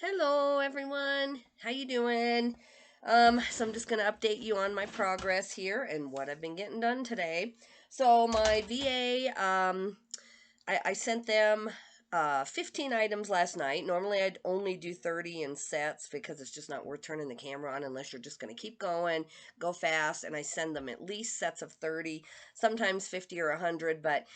Hello everyone. How you doing? So I'm just going to update you on my progress here and what I've been getting done today. So my VA, I sent them 15 items last night. Normally I'd only do 30 in sets because it's just not worth turning the camera on unless you're just going to keep going, go fast, and I send them at least sets of 30, sometimes 50 or 100, but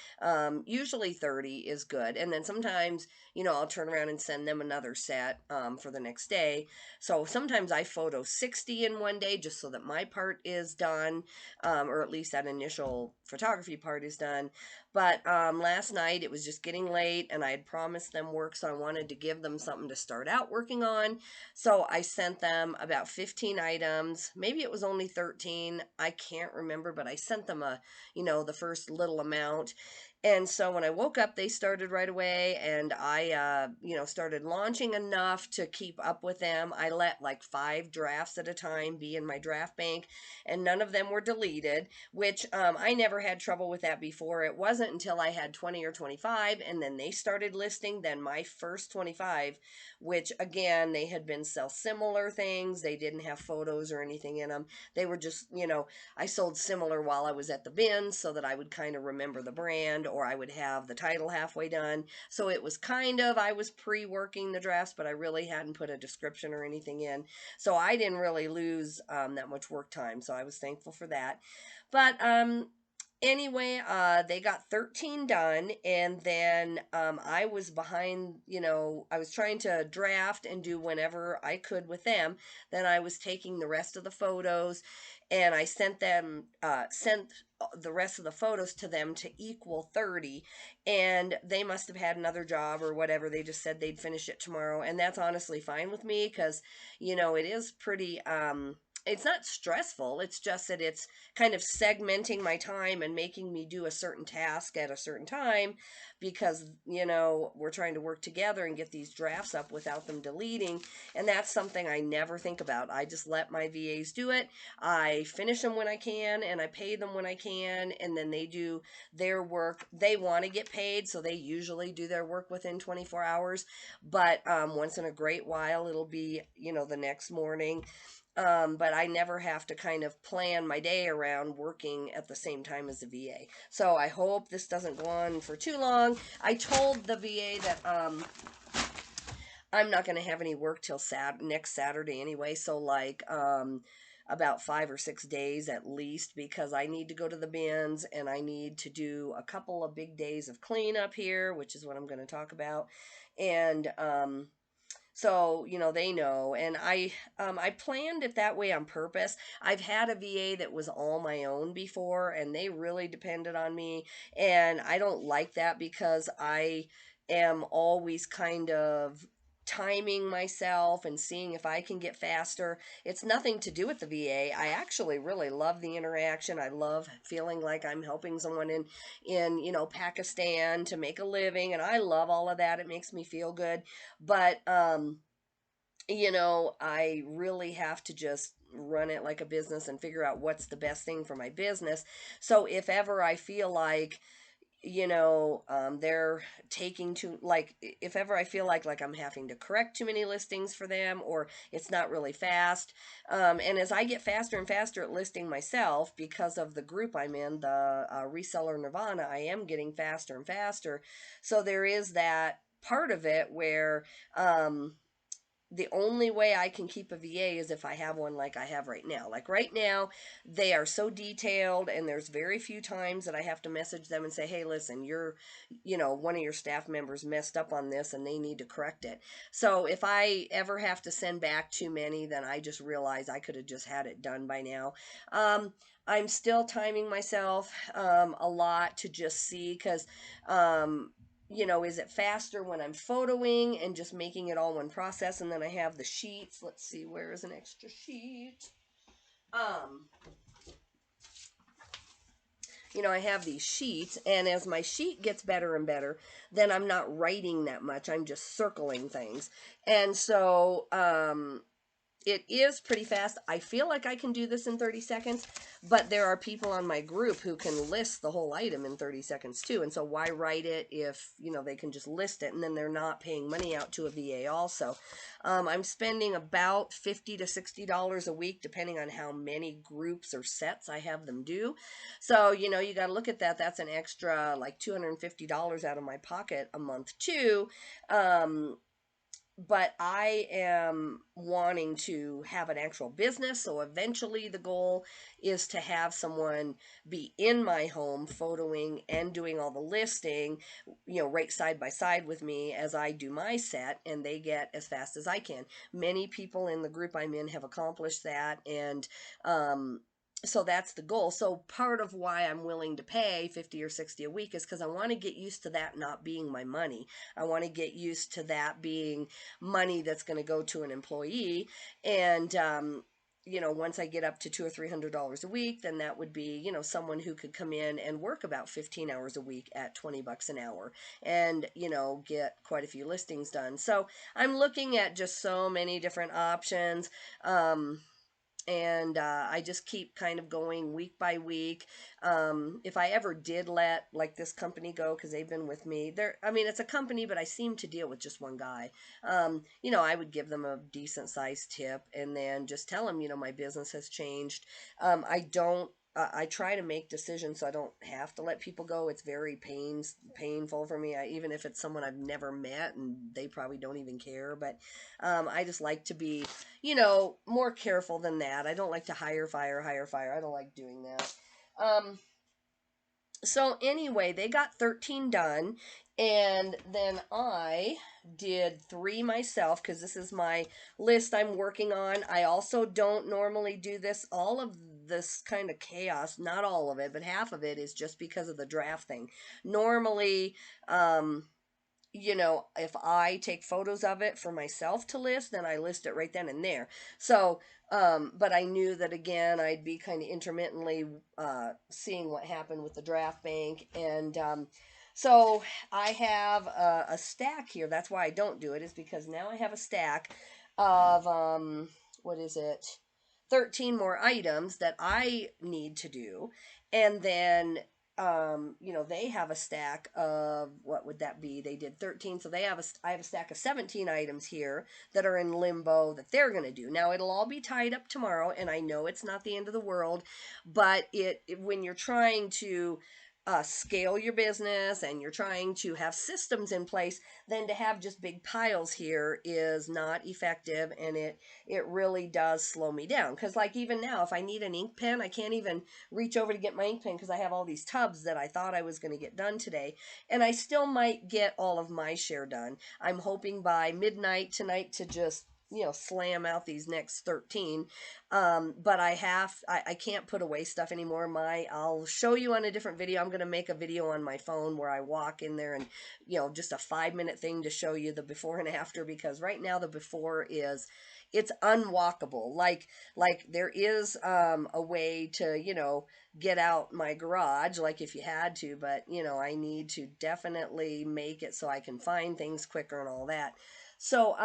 usually 30 is good. And then sometimes, I'll turn around and send them another set for the next day. So sometimes I photo 60 in one day just so that my part is done, or at least that initial photography part is done. But last night it was just getting late and I had promised them work, so I wanted to give them something to start out working on. So I sent them about 15 items. Maybe it was only 13. I can't remember, but I sent them the first little amount. And so when I woke up, they started right away, and I, started launching enough to keep up with them. I let like 5 drafts at a time be in my draft bank, and none of them were deleted, which I never had trouble with that before. It wasn't until I had 20 or 25, and then they started listing. Then my first 25, which again, they had been sell similar things. They didn't have photos or anything in them. They were just, I sold similar while I was at the bin so that I would kind of remember the brand, or I would have the title halfway done. So it was kind of, I was pre-working the drafts, but I really hadn't put a description or anything in. So I didn't really lose that much work time. So I was thankful for that. But anyway, they got 13 done, and then I was behind. I was trying to draft and do whenever I could with them. Then I was taking the rest of the photos, and I sent the rest of the photos to them to equal 30, and they must have had another job or whatever. They just said they'd finish it tomorrow, and that's honestly fine with me because it is pretty it's not stressful. It's just that it's kind of segmenting my time and making me do a certain task at a certain time because, we're trying to work together and get these drafts up without them deleting. And that's something I never think about. I just let my VAs do it. I finish them when I can and I pay them when I can. And then they do their work. They want to get paid, so they usually do their work within 24 hours. But once in a great while, it'll be, the next morning. But I never have to kind of plan my day around working at the same time as the VA. So I hope this doesn't go on for too long. I told the VA that I'm not going to have any work till next Saturday anyway. So like about 5 or 6 days at least, because I need to go to the bins and I need to do a couple of big days of cleanup here, which is what I'm going to talk about. And so, they know, and I planned it that way on purpose. I've had a VA that was all my own before, and they really depended on me, and I don't like that because I am always kind of timing myself and seeing if I can get faster. It's nothing to do with the VA. I actually really love the interaction. I love feeling like I'm helping someone in Pakistan to make a living, and I love all of that. It makes me feel good. But I really have to just run it like a business and figure out what's the best thing for my business. So if ever I feel like, they're taking too, like, if ever I feel like I'm having to correct too many listings for them, or it's not really fast. And as I get faster and faster at listing myself, because of the group I'm in, the Reseller Nirvana, I am getting faster and faster. So there is that part of it where, the only way I can keep a VA is if I have one like I have right now. Like right now, they are so detailed, and there's very few times that I have to message them and say, hey, listen, one of your staff members messed up on this and they need to correct it. So if I ever have to send back too many, then I just realize I could have just had it done by now. I'm still timing myself a lot to just see because is it faster when I'm photoing and just making it all one process? And then I have the sheets. Let's see, where is an extra sheet? Um, I have these sheets, and as my sheet gets better and better, then I'm not writing that much. I'm just circling things. And so, it is pretty fast. I feel like I can do this in 30 seconds, but there are people on my group who can list the whole item in 30 seconds too. And so why write it if, you know, they can just list it and then they're not paying money out to a VA also. I'm spending about $50 to $60 a week, depending on how many groups or sets I have them do. So, you know, you got to look at that. That's an extra like $250 out of my pocket a month too. But I am wanting to have an actual business. So eventually the goal is to have someone be in my home photoing and doing all the listing, you know, right side by side with me as I do my set, and they get as fast as I can. Many people in the group I'm in have accomplished that, and so that's the goal. So part of why I'm willing to pay 50 or 60 a week is because I want to get used to that not being my money. I want to get used to that being money that's going to go to an employee. And, you know, once I get up to $200 or $300 a week, then that would be, you know, someone who could come in and work about 15 hours a week at 20 bucks an hour and, you know, get quite a few listings done. So I'm looking at just so many different options. And I just keep kind of going week by week. If I ever did let like this company go, because they've been with me, I mean, it's a company, but I seem to deal with just one guy. You know, I would give them a decent sized tip and then just tell them, you know, my business has changed. I don't. I try to make decisions so I don't have to let people go. It's very painful for me. Even if it's someone I've never met and they probably don't even care. But I just like to be, you know, more careful than that. I don't like to hire, fire, hire, fire. I don't like doing that. Um, so anyway, they got 13 done, and then I did 3 myself because this is my list I'm working on. I also don't normally do this. All of this kind of chaos, not all of it, but half of it is just because of the draft thing. Normally, you know, if I take photos of it for myself to list, then I list it right then and there. So, but I knew that again, I'd be kind of intermittently seeing what happened with the draft bank. And so I have a stack here. That's why I don't do it, is because now I have a stack of, what is it? 13 more items that I need to do. And then you know, they have a stack of, what would that be? They did 13, so I have a stack of 17 items here that are in limbo that they're going to do. Now it'll all be tied up tomorrow, and I know it's not the end of the world, but when you're trying to scale your business and you're trying to have systems in place, then to have just big piles here is not effective, and it really does slow me down. Because like even now, if I need an ink pen, I can't even reach over to get my ink pen because I have all these tubs that I thought I was going to get done today, and I still might get all of my share done. I'm hoping by midnight tonight to just, you know, slam out these next 13. But I can't put away stuff anymore. I'll show you on a different video. I'm going to make a video on my phone where I walk in there and, you know, just a 5-minute thing to show you the before and after, because right now the before is, it's unwalkable. Like there is a way to, you know, get out my garage, like if you had to, but you know, I need to definitely make it so I can find things quicker and all that. So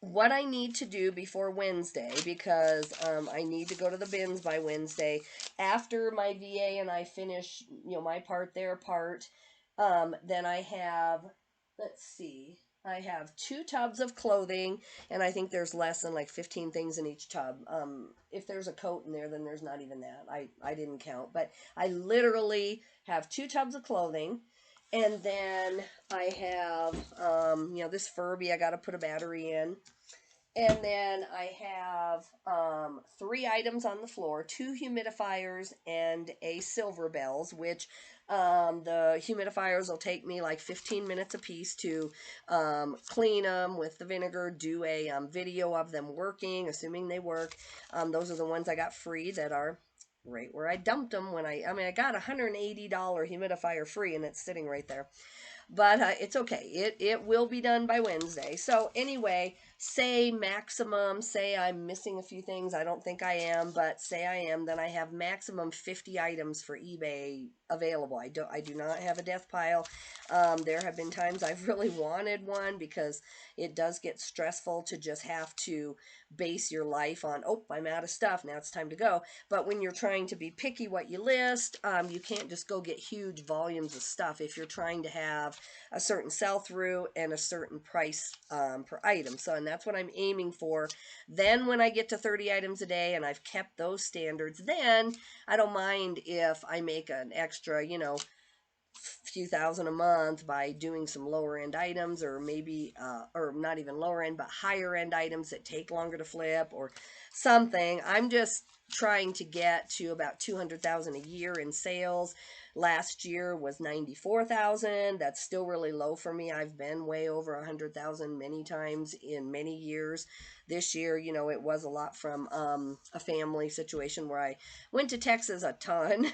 what I need to do before Wednesday, because I need to go to the bins by Wednesday after my VA and I finish, you know, my part, their part. Then I have, let's see, I have 2 tubs of clothing, and I think there's less than like 15 things in each tub. If there's a coat in there, then there's not even that. I didn't count, but I literally have 2 tubs of clothing. And then I have, you know, this Furby I got to put a battery in. And then I have 3 items on the floor, 2 humidifiers and a Silver Bells, which the humidifiers will take me like 15 minutes a piece to clean them with the vinegar, do a video of them working, assuming they work. Those are the ones I got free that are right where I dumped them when I mean, I got a $180 humidifier free, and it's sitting right there. But it's okay. It will be done by Wednesday. So anyway, say I'm missing a few things. I don't think I am, but say I am, then I have maximum 50 items for eBay available. I do not have a death pile. There have been times I've really wanted one because it does get stressful to just have to base your life on, oh, I'm out of stuff, now it's time to go. But when you're trying to be picky what you list, you can't just go get huge volumes of stuff if you're trying to have a certain sell through and a certain price per item. So, and that's what I'm aiming for. Then when I get to 30 items a day and I've kept those standards, then I don't mind if I make an extra, few thousand a month by doing some lower end items, or maybe or not even lower end but higher end items that take longer to flip or something. I'm just trying to get to about 200,000 a year in sales. Last year was 94,000. That's still really low for me. I've been way over 100,000 many times in many years. This year, it was a lot from a family situation where I went to Texas a ton.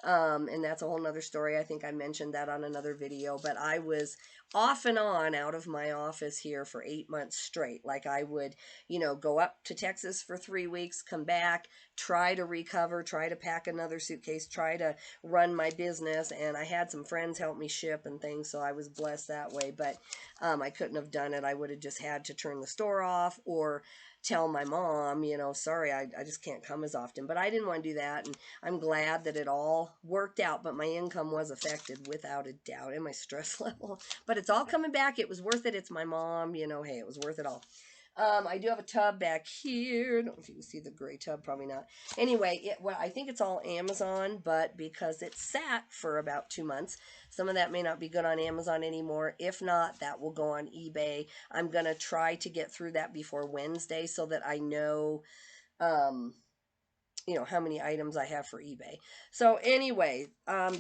And that's a whole nother story. I think I mentioned that on another video, but I was off and on out of my office here for 8 months straight. Like I would, go up to Texas for 3 weeks, come back, try to recover, try to pack another suitcase, try to run my business. And I had some friends help me ship and things, so I was blessed that way. But I couldn't have done it. I would have just had to turn the store off or tell my mom, sorry, I just can't come as often. But I didn't want to do that. And I'm glad that it all worked out, but my income was affected without a doubt, and my stress level. But it's all coming back. It was worth it. It's my mom. Hey, it was worth it all. I do have a tub back here. I don't know if you can see the gray tub, probably not. Anyway, I think it's all Amazon, but because it sat for about 2 months, some of that may not be good on Amazon anymore. If not, that will go on eBay. I'm going to try to get through that before Wednesday so that I know um, how many items I have for eBay. So anyway,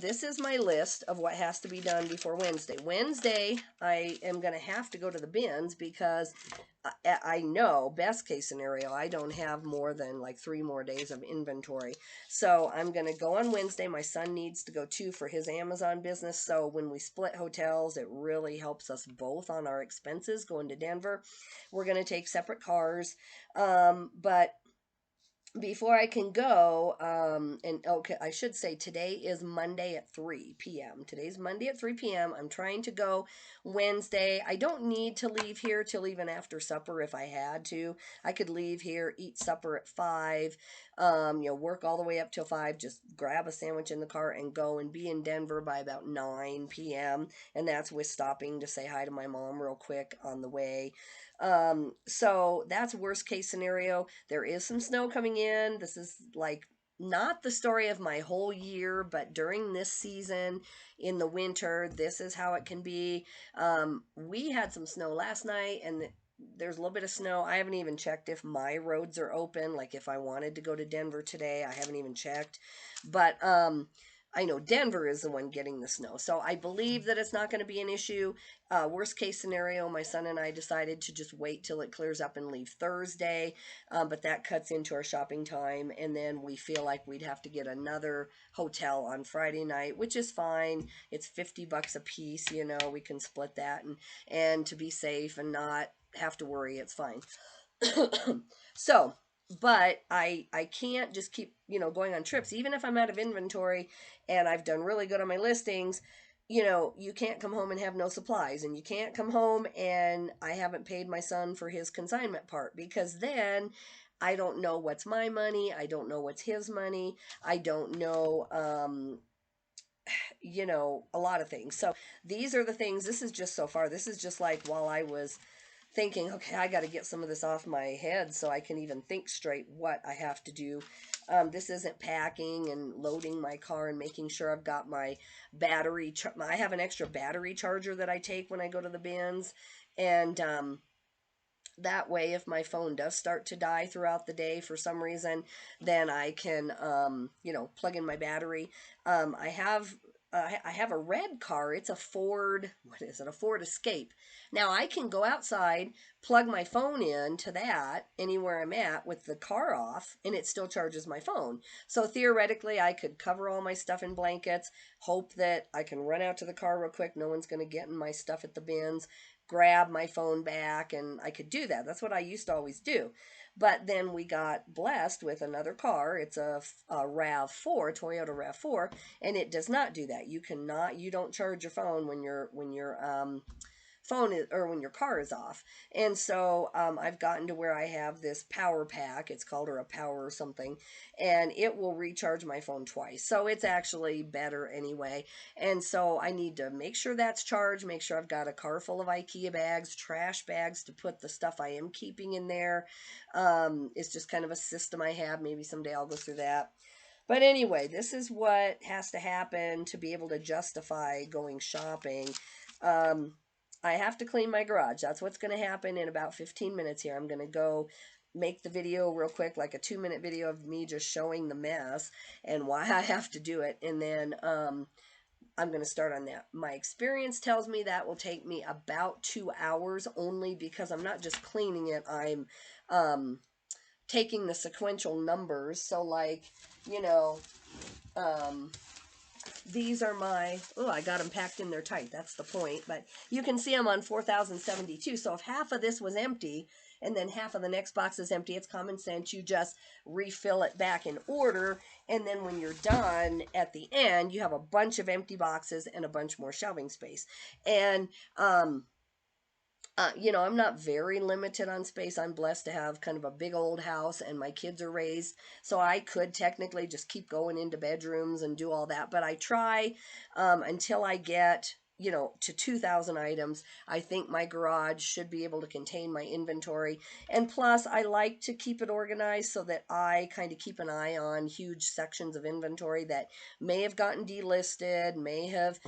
this is my list of what has to be done before Wednesday. Wednesday, I am going to have to go to the bins because I know, best case scenario, I don't have more than like 3 more days of inventory. So I'm going to go on Wednesday. My son needs to go too for his Amazon business. So when we split hotels, it really helps us both on our expenses going to Denver. We're going to take separate cars. But before I can go, and okay, I should say today is Monday at 3 p.m. Today's Monday at 3 p.m. I'm trying to go Wednesday. I don't need to leave here till even after supper if I had to. I could leave here, eat supper at 5, work all the way up till 5, just grab a sandwich in the car and go and be in Denver by about 9 p.m. And that's with stopping to say hi to my mom real quick on the way. So that's worst case scenario. There is some snow coming in. This is like not the story of my whole year, but during this season in the winter, this is how it can be. We had some snow last night, and there's a little bit of snow. I haven't even checked if my roads are open. Like if I wanted to go to Denver today, I haven't even checked. But I know Denver is the one getting the snow. So I believe that it's not going to be an issue. Worst case scenario, my son and I decided to just wait till it clears up and leave Thursday. But that cuts into our shopping time. And then we feel like we'd have to get another hotel on Friday night, which is fine. It's $50 a piece. We can split that and to be safe and not have to worry, it's fine. So, but I can't just keep, going on trips. Even if I'm out of inventory and I've done really good on my listings, you can't come home and have no supplies, and you can't come home and I haven't paid my son for his consignment part, because then I don't know what's my money. I don't know what's his money. I don't know, a lot of things. So these are the things. This is just so far. This is just like while I was thinking, okay, I got to get some of this off my head so I can even think straight what I have to do. This isn't packing and loading my car and making sure I've got my battery. I have an extra battery charger that I take when I go to the bins. And that way, if my phone does start to die throughout the day for some reason, then I can, plug in my battery. I have a red car. It's a Ford, what is it? A Ford Escape. Now I can go outside, plug my phone in to that anywhere I'm at with the car off, and it still charges my phone. So theoretically, I could cover all my stuff in blankets, hope that I can run out to the car real quick. No one's going to get in my stuff at the bins. grab my phone back, and I could do that. That's what I used to always do. But then we got blessed with another car. It's a RAV4, Toyota RAV4, and it does not do that. You don't charge your phone when your phone is, or when your car is off. And so I've gotten to where I have this power pack. It's called, or a power or something, and it will recharge my phone twice. So it's actually better anyway. And so I need to make sure that's charged, make sure I've got a car full of IKEA bags, trash bags to put the stuff I am keeping in there. It's just kind of a system I have. Maybe someday I'll go through that. But anyway, this is what has to happen to be able to justify going shopping. Um, I have to clean my garage. That's what's going to happen in about 15 minutes here. I'm going to go make the video real quick, like a 2-minute video of me just showing the mess and why I have to do it. And then I'm going to start on that. My experience tells me that will take me about 2 hours, only because I'm not just cleaning it. I'm taking the sequential numbers. So like, you know, um, these are my, oh, I got them packed in there tight. That's the point. But you can see I'm on 4,072. So if half of this was empty and then half of the next box is empty, it's common sense. You just refill it back in order. And then when you're done at the end, you have a bunch of empty boxes and a bunch more shelving space. And, I'm not very limited on space. I'm blessed to have kind of a big old house, and my kids are raised, so I could technically just keep going into bedrooms and do all that. But I try until I get, to 2,000 items. I think my garage should be able to contain my inventory. And plus, I like to keep it organized so that I kind of keep an eye on huge sections of inventory that may have gotten delisted, may have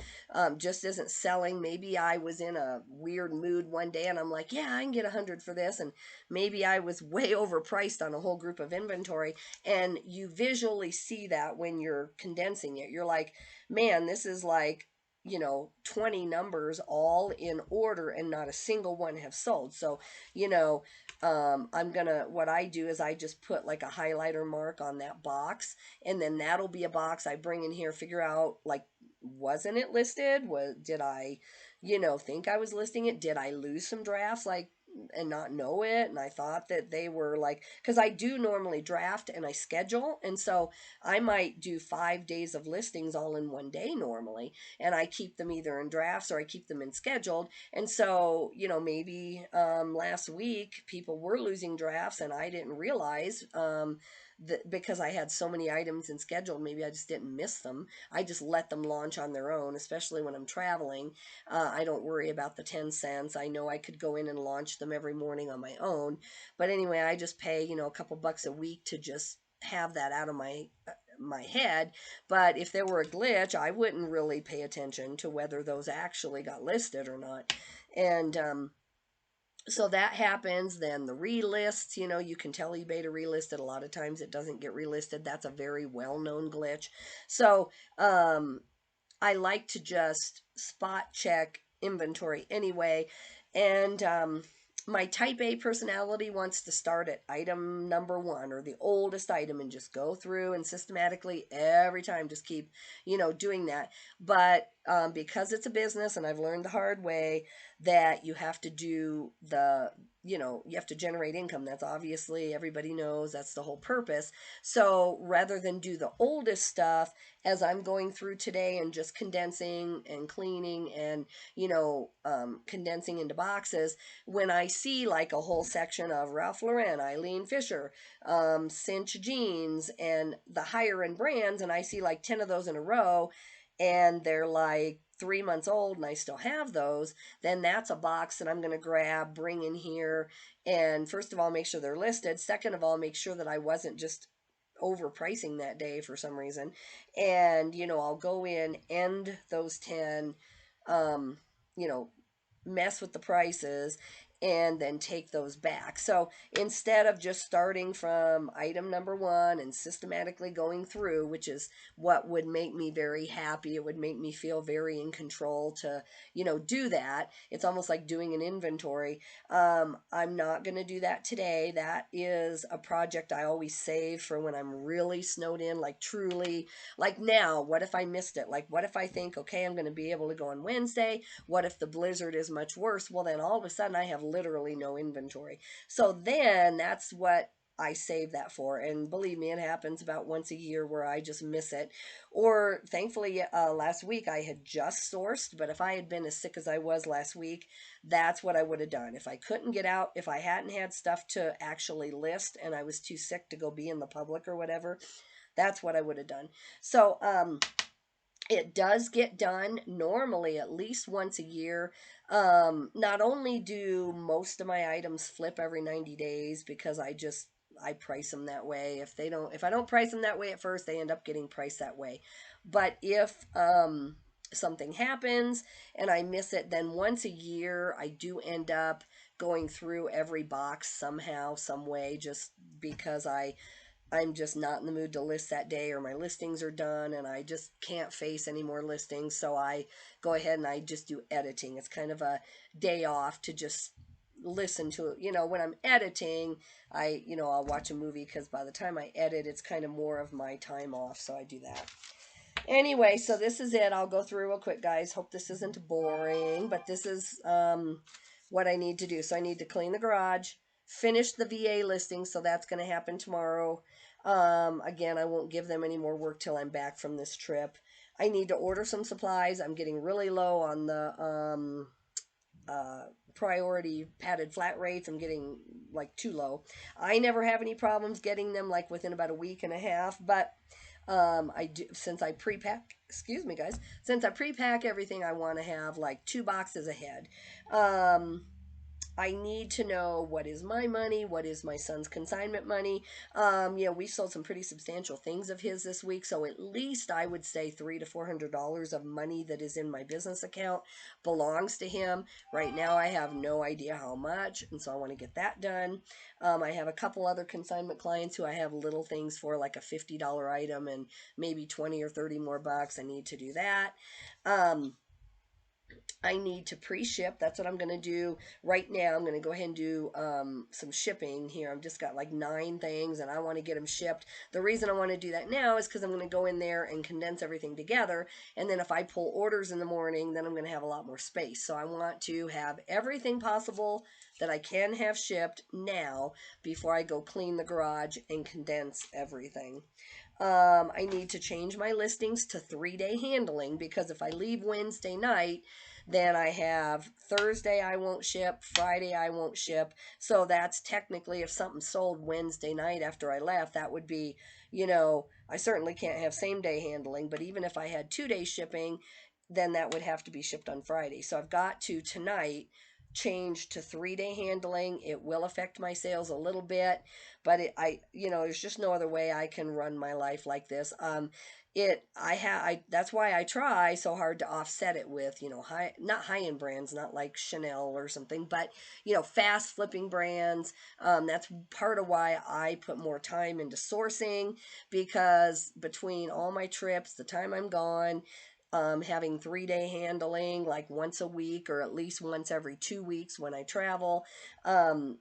just isn't selling. Maybe I was in a weird mood one day and I'm like, yeah, I can get 100 for this. And maybe I was way overpriced on a whole group of inventory. And you visually see that when you're condensing it. You're like, man, this is like, 20 numbers all in order and not a single one have sold. So, what I do is I just put like a highlighter mark on that box, and then that'll be a box I bring in here, figure out like, wasn't it listed? Did I, think I was listing it? Did I lose some drafts like and not know it? And I thought that they were like, because I do normally draft and I schedule, and so I might do 5 days of listings all in one day normally, and I keep them either in drafts or I keep them in scheduled. And so, maybe last week people were losing drafts and I didn't realize. Because I had so many items in schedule, maybe I just didn't miss them. I just let them launch on their own, especially when I'm traveling. I don't worry about the 10 cents. I know I could go in and launch them every morning on my own. But anyway, I just pay, a couple bucks a week to just have that out of my head. But if there were a glitch, I wouldn't really pay attention to whether those actually got listed or not. And so that happens. Then the relists, you can tell eBay to relist it. A lot of times it doesn't get relisted. That's a very well-known glitch. So I like to just spot check inventory anyway. And my type A personality wants to start at item number one, or the oldest item, and just go through and systematically every time just keep, doing that. But because it's a business, and I've learned the hard way that you have to do you have to generate income. That's obviously, everybody knows, that's the whole purpose. So rather than do the oldest stuff as I'm going through today and just condensing and cleaning and, condensing into boxes, when I see like a whole section of Ralph Lauren, Eileen Fisher, Cinch jeans, and the higher end brands, and I see like 10 of those in a row, and they're like 3 months old and I still have those, then that's a box that I'm going to grab, bring in here, and first of all, make sure they're listed. Second of all, make sure that I wasn't just overpricing that day for some reason. And, I'll go in, end those 10, um, you know, mess with the prices, and then take those back. So instead of just starting from item number one and systematically going through, which is what would make me very happy, it would make me feel very in control to, do that. It's almost like doing an inventory. I'm not going to do that today. That is a project I always save for when I'm really snowed in, like truly, like now, what if I missed it? Like, what if I think, okay, I'm going to be able to go on Wednesday? What if the blizzard is much worse? Well, then all of a sudden I have literally no inventory. So then that's what I save that for. And believe me, it happens about once a year where I just miss it. Or thankfully, last week I had just sourced, but if I had been as sick as I was last week, that's what I would have done. If I couldn't get out, if I hadn't had stuff to actually list and I was too sick to go be in the public or whatever, that's what I would have done. So, it does get done normally at least once a year. Not only do most of my items flip every 90 days because I price them that way. If I don't price them that way at first, they end up getting priced that way. But if something happens and I miss it, then once a year I do end up going through every box somehow, some way, just because I'm just not in the mood to list that day, or my listings are done and I just can't face any more listings. So I go ahead and I just do editing. It's kind of a day off to just listen to it. When I'm editing, I'll watch a movie because by the time I edit, it's kind of more of my time off. So I do that. Anyway, so this is it. I'll go through real quick, guys. Hope this isn't boring, but this is what I need to do. So I need to clean the garage, finish the VA listing, so that's going to happen tomorrow. Again, I won't give them any more work till I'm back from this trip. I need to order some supplies. I'm getting really low on the priority padded flat rates. I'm getting like too low. I never have any problems getting them like within about a week and a half, but I do, since I pre-pack, excuse me guys, since I pre-pack everything, I want to have like 2 boxes ahead. I need to know what is my money, what is my son's consignment money. We sold some pretty substantial things of his this week, so at least I would say $300 to $400 of money that is in my business account belongs to him. Right now, I have no idea how much, and so I want to get that done. I have a couple other consignment clients who I have little things for, like a $50 item and maybe 20 or 30 more bucks. I need to do that. I need to pre-ship. That's what I'm going to do right now. I'm going to go ahead and do some shipping here. I've just got like 9 things and I want to get them shipped. The reason I want to do that now is because I'm going to go in there and condense everything together. And then if I pull orders in the morning, then I'm going to have a lot more space. So I want to have everything possible that I can have shipped now before I go clean the garage and condense everything. I need to change my listings to 3-day handling because if I leave Wednesday night, then I have Thursday I won't ship, Friday I won't ship. So that's technically if something sold Wednesday night after I left, that would be, I certainly can't have same day handling, but even if I had 2-day shipping, then that would have to be shipped on Friday. So I've got to tonight change to 3-day handling. It will affect my sales a little bit, but there's just no other way I can run my life like this. That's why I try so hard to offset it with, not high-end brands, not like Chanel or something, but, fast flipping brands. That's part of why I put more time into sourcing, because between all my trips, the time I'm gone, having 3-day handling like once a week or at least once every 2 weeks when I travel. My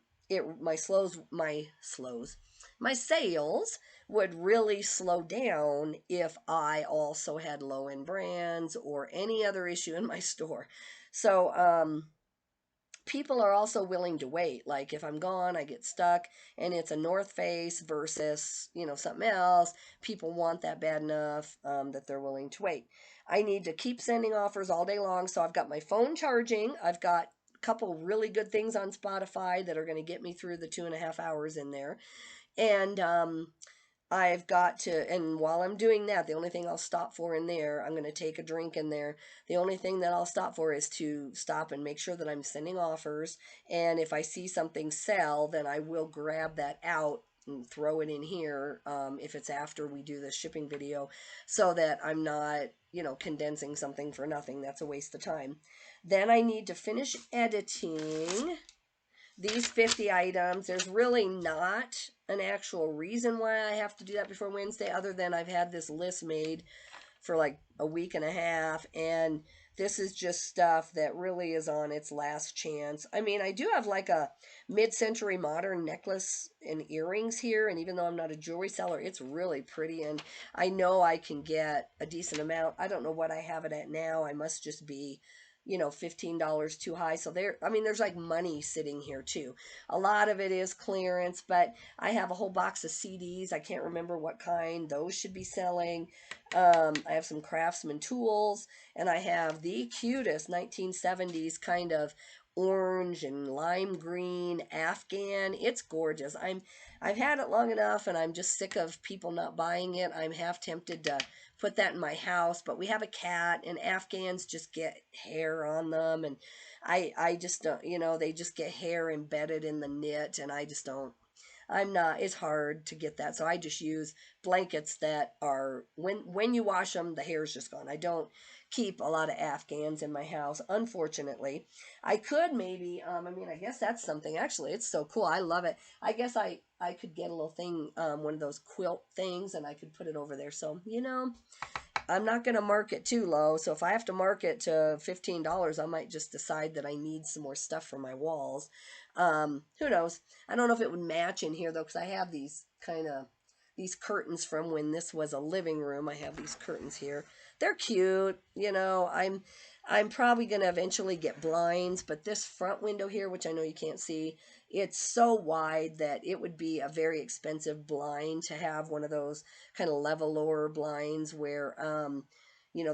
sales would really slow down if I also had low end brands or any other issue in my store. So, people are also willing to wait. Like if I'm gone, I get stuck and it's a North Face versus, something else. People want that bad enough that they're willing to wait. I need to keep sending offers all day long. So I've got my phone charging. I've got a couple really good things on Spotify that are going to get me through the 2.5 hours in there. And I've got to, and while I'm doing that, the only thing I'll stop for in there, I'm going to take a drink in there. The only thing that I'll stop for is to stop and make sure that I'm sending offers. And if I see something sell, then I will grab that out and throw it in here if it's after we do the shipping video, so that I'm not, condensing something for nothing. That's a waste of time. Then I need to finish editing. these 50 items. There's really not an actual reason why I have to do that before Wednesday, other than I've had this list made for like a week and a half, and this is just stuff that really is on its last chance. I mean, I do have like a mid-century modern necklace and earrings here, and even though I'm not a jewelry seller, it's really pretty, and I know I can get a decent amount. I don't know what I have it at now. I must just be, $15 too high. So I mean, there's like money sitting here too. A lot of it is clearance, but I have a whole box of CDs. I can't remember what kind. Those should be selling. I have some Craftsman tools, and I have the cutest 1970s kind of orange and lime green Afghan. It's gorgeous. I've had it long enough, and I'm just sick of people not buying it. I'm half tempted to put that in my house, but we have a cat, and Afghans just get hair on them, and I just don't, they just get hair embedded in the knit, and I just don't. I'm not. It's hard to get that, so I just use blankets that are when you wash them, the hair's just gone. I don't keep a lot of Afghans in my house, unfortunately. I could maybe. I mean, I guess that's something. Actually, it's so cool. I love it. I guess I could get a little thing, one of those quilt things, and I could put it over there. So I'm not going to mark it too low. So if I have to mark it to $15, I might just decide that I need some more stuff for my walls. Who knows? I don't know if it would match in here though, because I have these curtains from when this was a living room. I have these curtains here. They're cute. I'm probably going to eventually get blinds, but this front window here, which I know you can't see, it's so wide that it would be a very expensive blind to have one of those kind of level lower blinds where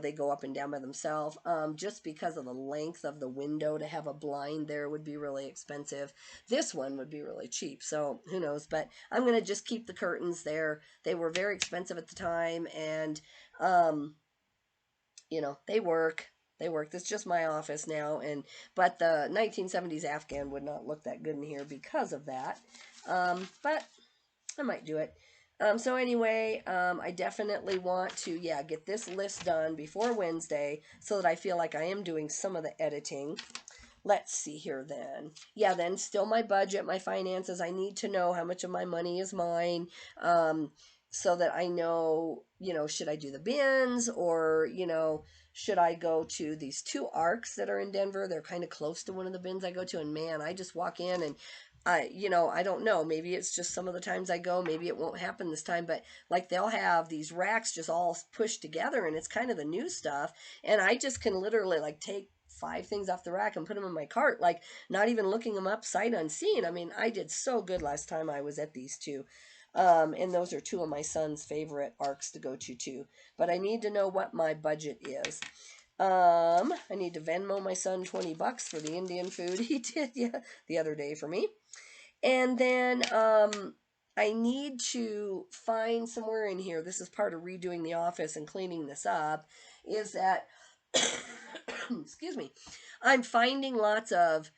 they go up and down by themselves. Just because of the length of the window, to have a blind there would be really expensive. This one would be really cheap, so who knows. But I'm going to just keep the curtains there. They were very expensive at the time, and they work. They work. It's just my office now, but the 1970s Afghan would not look that good in here because of that. But I might do it. So anyway, I definitely want to, get this list done before Wednesday so that I feel like I am doing some of the editing. Let's see here then. Yeah, then still my budget, my finances. I need to know how much of my money is mine, so that I know, should I do the bins, or, should I go to these two arcs that are in Denver? They're kind of close to one of the bins I go to, and man, I just walk in and I don't know. Maybe it's just some of the times I go. Maybe it won't happen this time. But like they'll have these racks just all pushed together, and it's kind of the new stuff. And I just can literally like take 5 things off the rack and put them in my cart, like not even looking them up sight unseen. I mean, I did so good last time I was at these two. And those are two of my son's favorite arcs to go to too. But I need to know what my budget is. I need to Venmo my son $20 for the Indian food he did the other day for me. And then I need to find somewhere in here, this is part of redoing the office and cleaning this up, is that, excuse me, I'm finding lots of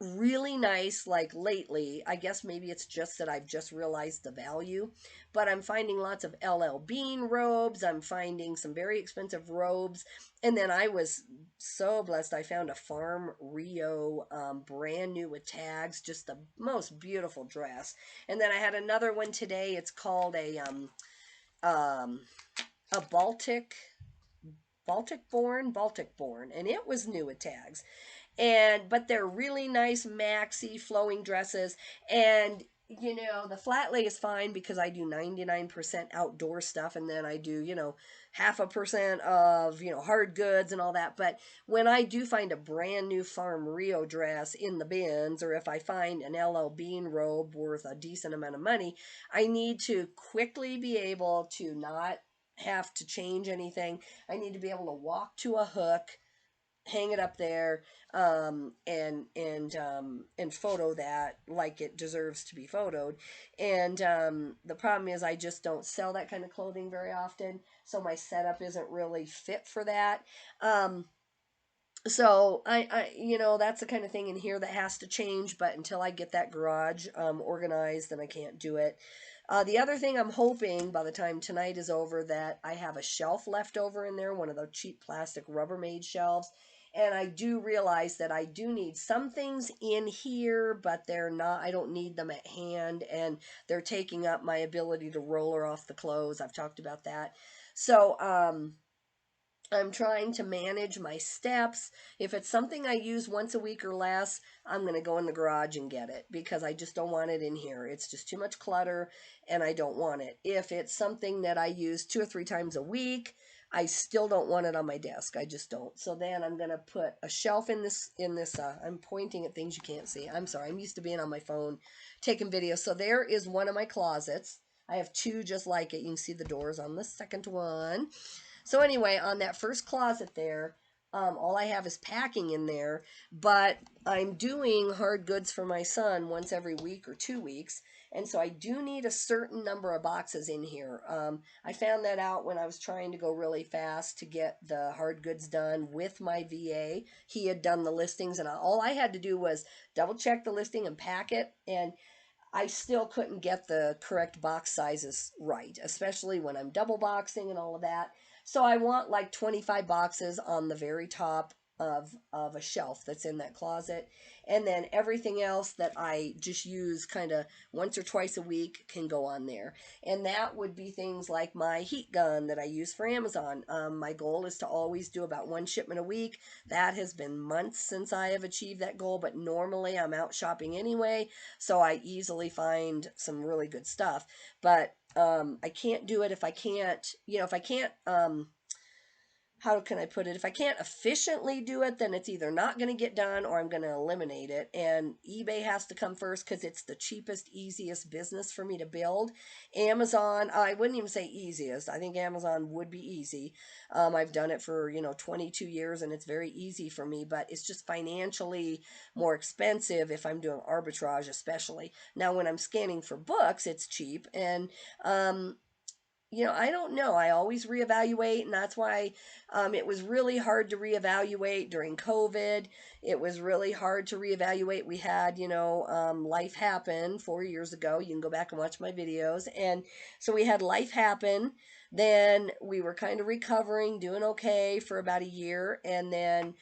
really nice, like lately, I guess maybe it's just that I've just realized the value, but I'm finding lots of LL Bean robes. I'm finding some very expensive robes. And then I was so blessed. I found a Farm Rio, brand new with tags, just the most beautiful dress. And then I had another one today. It's called um, a Baltic born, and it was new with tags. But they're really nice maxi flowing dresses, and the flat lay is fine because I do 99% outdoor stuff, and then I do 0.5% of hard goods and all that. But when I do find a brand new Farm Rio dress in the bins, or if I find an LL Bean robe worth a decent amount of money, I need to quickly be able to not have to change anything. I need to be able to walk to a hook, hang it up there, and photo that like it deserves to be photoed. And the problem is I just don't sell that kind of clothing very often, so my setup isn't really fit for that. So that's the kind of thing in here that has to change, but until I get that garage organized, then I can't do it. The other thing, I'm hoping by the time tonight is over that I have a shelf left over in there, one of the cheap plastic Rubbermaid shelves, And I do realize that I do need some things in here, but they're not, I don't need them at hand, and they're taking up my ability to roller off the clothes. I've talked about that. So, I'm trying to manage my steps. If it's something I use once a week or less, I'm going to go in the garage and get it because I just don't want it in here. It's just too much clutter and I don't want it. If it's something that I use 2 or 3 times a week, I still don't want it on my desk. I just don't. So then I'm going to put a shelf in this I'm pointing at things you can't see. I'm sorry. I'm used to being on my phone taking videos. So there is one of my closets. I have two just like it. You can see the doors on the second one. So anyway, on that first closet there, all I have is packing in there, but I'm doing hard goods for my son once every week or 2 weeks, and so I do need a certain number of boxes in here. I found that out when I was trying to go really fast to get the hard goods done with my VA. He had done the listings, and all I had to do was double check the listing and pack it, and I still couldn't get the correct box sizes right, especially when I'm double boxing and all of that. So I want like 25 boxes on the very top of a shelf that's in that closet. And then everything else that I just use kind of once or twice a week can go on there. And that would be things like my heat gun that I use for Amazon. My goal is to always do about 1 shipment a week. That has been months since I have achieved that goal, but normally I'm out shopping anyway, so I easily find some really good stuff. But I can't do it if I can't, if I can't, how can I put it? If I can't efficiently do it, then it's either not going to get done or I'm going to eliminate it. And eBay has to come first because it's the cheapest, easiest business for me to build. Amazon, I wouldn't even say easiest. I think Amazon would be easy. I've done it for, 22 years and it's very easy for me, but it's just financially more expensive if I'm doing arbitrage, especially. Now, when I'm scanning for books, it's cheap. And, I don't know. I always reevaluate, and that's why it was really hard to reevaluate during COVID. It was really hard to reevaluate. We had, life happen 4 years ago. You can go back and watch my videos. And so we had life happen. Then we were kind of recovering, doing okay for about a year. And then,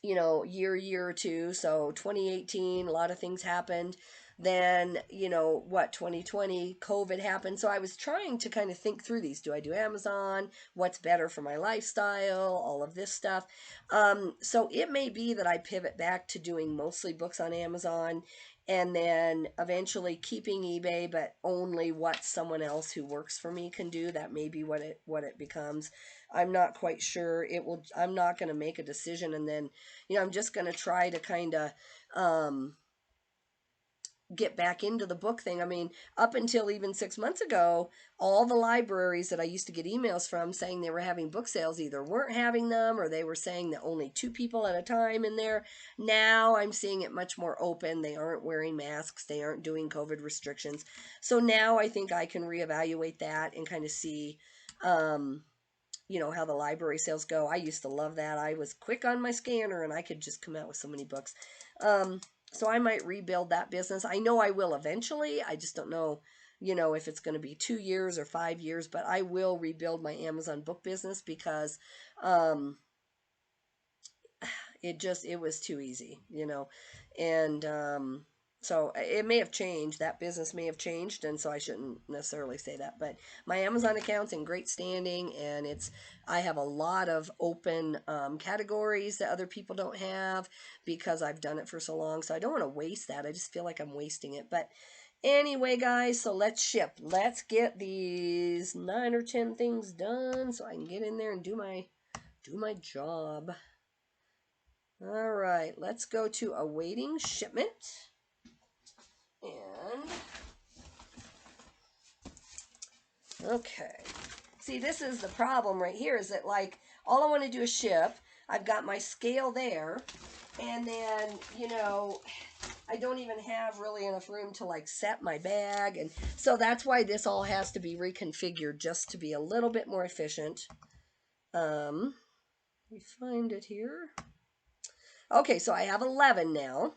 year or two. So 2018, a lot of things happened. Then, 2020, COVID happened. So I was trying to kind of think through these. Do I do Amazon? What's better for my lifestyle? All of this stuff. So it may be that I pivot back to doing mostly books on Amazon and then eventually keeping eBay, but only what someone else who works for me can do. That may be what it becomes. I'm not quite sure. I'm not going to make a decision and then, I'm just going to try to kind of get back into the book thing. I mean, up until even 6 months ago, all the libraries that I used to get emails from saying they were having book sales either weren't having them or they were saying that only 2 people at a time in there. Now I'm seeing it much more open. They aren't wearing masks. They aren't doing COVID restrictions. So now I think I can reevaluate that and kind of see, how the library sales go. I used to love that. I was quick on my scanner and I could just come out with so many books. So I might rebuild that business. I know I will eventually. I just don't know, if it's going to be 2 years or 5 years, but I will rebuild my Amazon book business because it was too easy, and so it may have changed. That business may have changed, and so I shouldn't necessarily say that. But my Amazon account's in great standing, and I have a lot of open categories that other people don't have because I've done it for so long. So I don't want to waste that. I just feel like I'm wasting it. But anyway, guys, so let's ship. Let's get these 9 or 10 things done so I can get in there and do my job. All right, let's go to awaiting shipment. And, okay. See, this is the problem right here is that, like, all I want to do is ship. I've got my scale there. And then, I don't even have really enough room to, like, set my bag. And so that's why this all has to be reconfigured just to be a little bit more efficient. Let me find it here. Okay, so I have 11 now.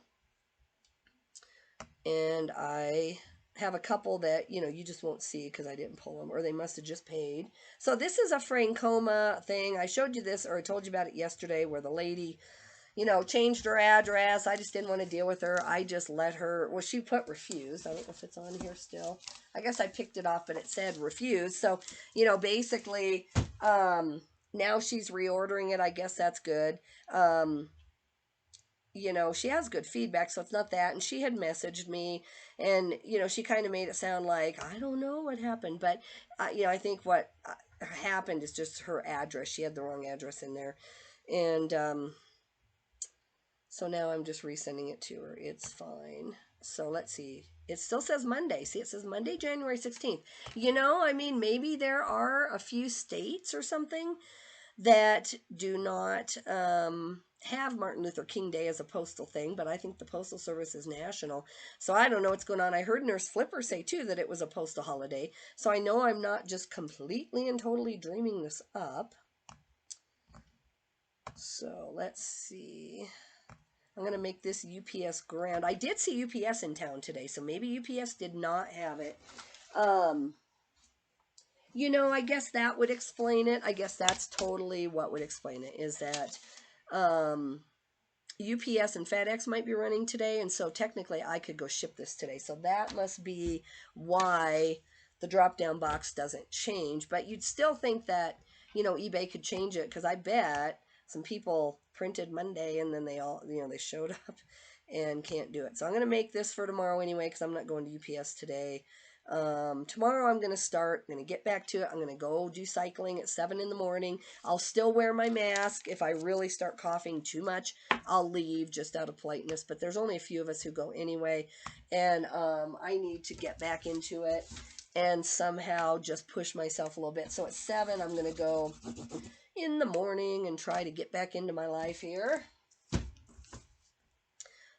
And I have a couple that, you know, you just won't see because I didn't pull them, or they must have just paid. So this is a Francoma thing. I showed you this, or I told you about it yesterday, where the lady, you know, changed her address. I just didn't want to deal with her. I just let her, well, she put refuse. I don't know if it's on here still. I guess I picked it off, but it said refuse. So, you know, basically, now she's reordering it. I guess that's good. You know, she has good feedback, so it's not that. And she had messaged me, and, you know, she kind of made it sound like, I don't know what happened. But, you know, I think what happened is just her address. She had the wrong address in there. And, so now I'm just resending it to her. It's fine. So let's see. It still says Monday. See, it says Monday, January 16th. You know, I mean, maybe there are a few states or something that do not have Martin Luther King Day as a postal thing, but I think the Postal Service is national. So I don't know what's going on. I heard Nurse Flipper say, too, that it was a postal holiday. So I know I'm not just completely and totally dreaming this up. So let's see. I'm going to make this UPS grand. I did see UPS in town today, so maybe UPS did not have it. You know, I guess that would explain it. I guess that's totally what would explain it, is that UPS and FedEx might be running today, and so technically I could go ship this today. So that must be why the drop-down box doesn't change. But you'd still think that, you know, eBay could change it, because I bet some people printed Monday and then they all, you know, they showed up and can't do it. So I'm going to make this for tomorrow anyway, because I'm not going to UPS today. Tomorrow I'm going to start, I'm going to get back to it. I'm going to go do cycling at 7 in the morning. I'll still wear my mask. If I really start coughing too much, I'll leave just out of politeness. But there's only a few of us who go anyway. And I need to get back into it and somehow just push myself a little bit. So at 7, I'm going to go in the morning and try to get back into my life here.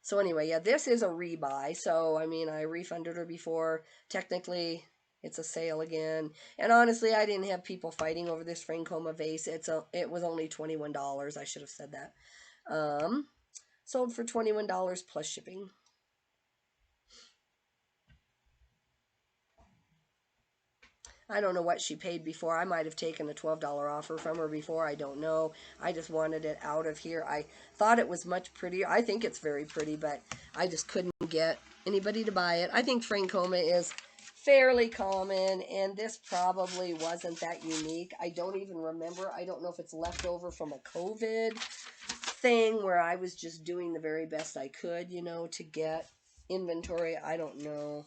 So anyway, yeah, this is a rebuy. So, I mean, I refunded her before. Technically, it's a sale again. And honestly, I didn't have people fighting over this Francoma vase. It was only $21. I should have said that. Sold for $21 plus shipping. I don't know what she paid before. I might have taken a $12 offer from her before. I don't know. I just wanted it out of here. I thought it was much prettier. I think it's very pretty, but I just couldn't get anybody to buy it. I think Francoma is fairly common, and this probably wasn't that unique. I don't even remember. I don't know if it's left over from a COVID thing where I was just doing the very best I could, you know, to get inventory. I don't know.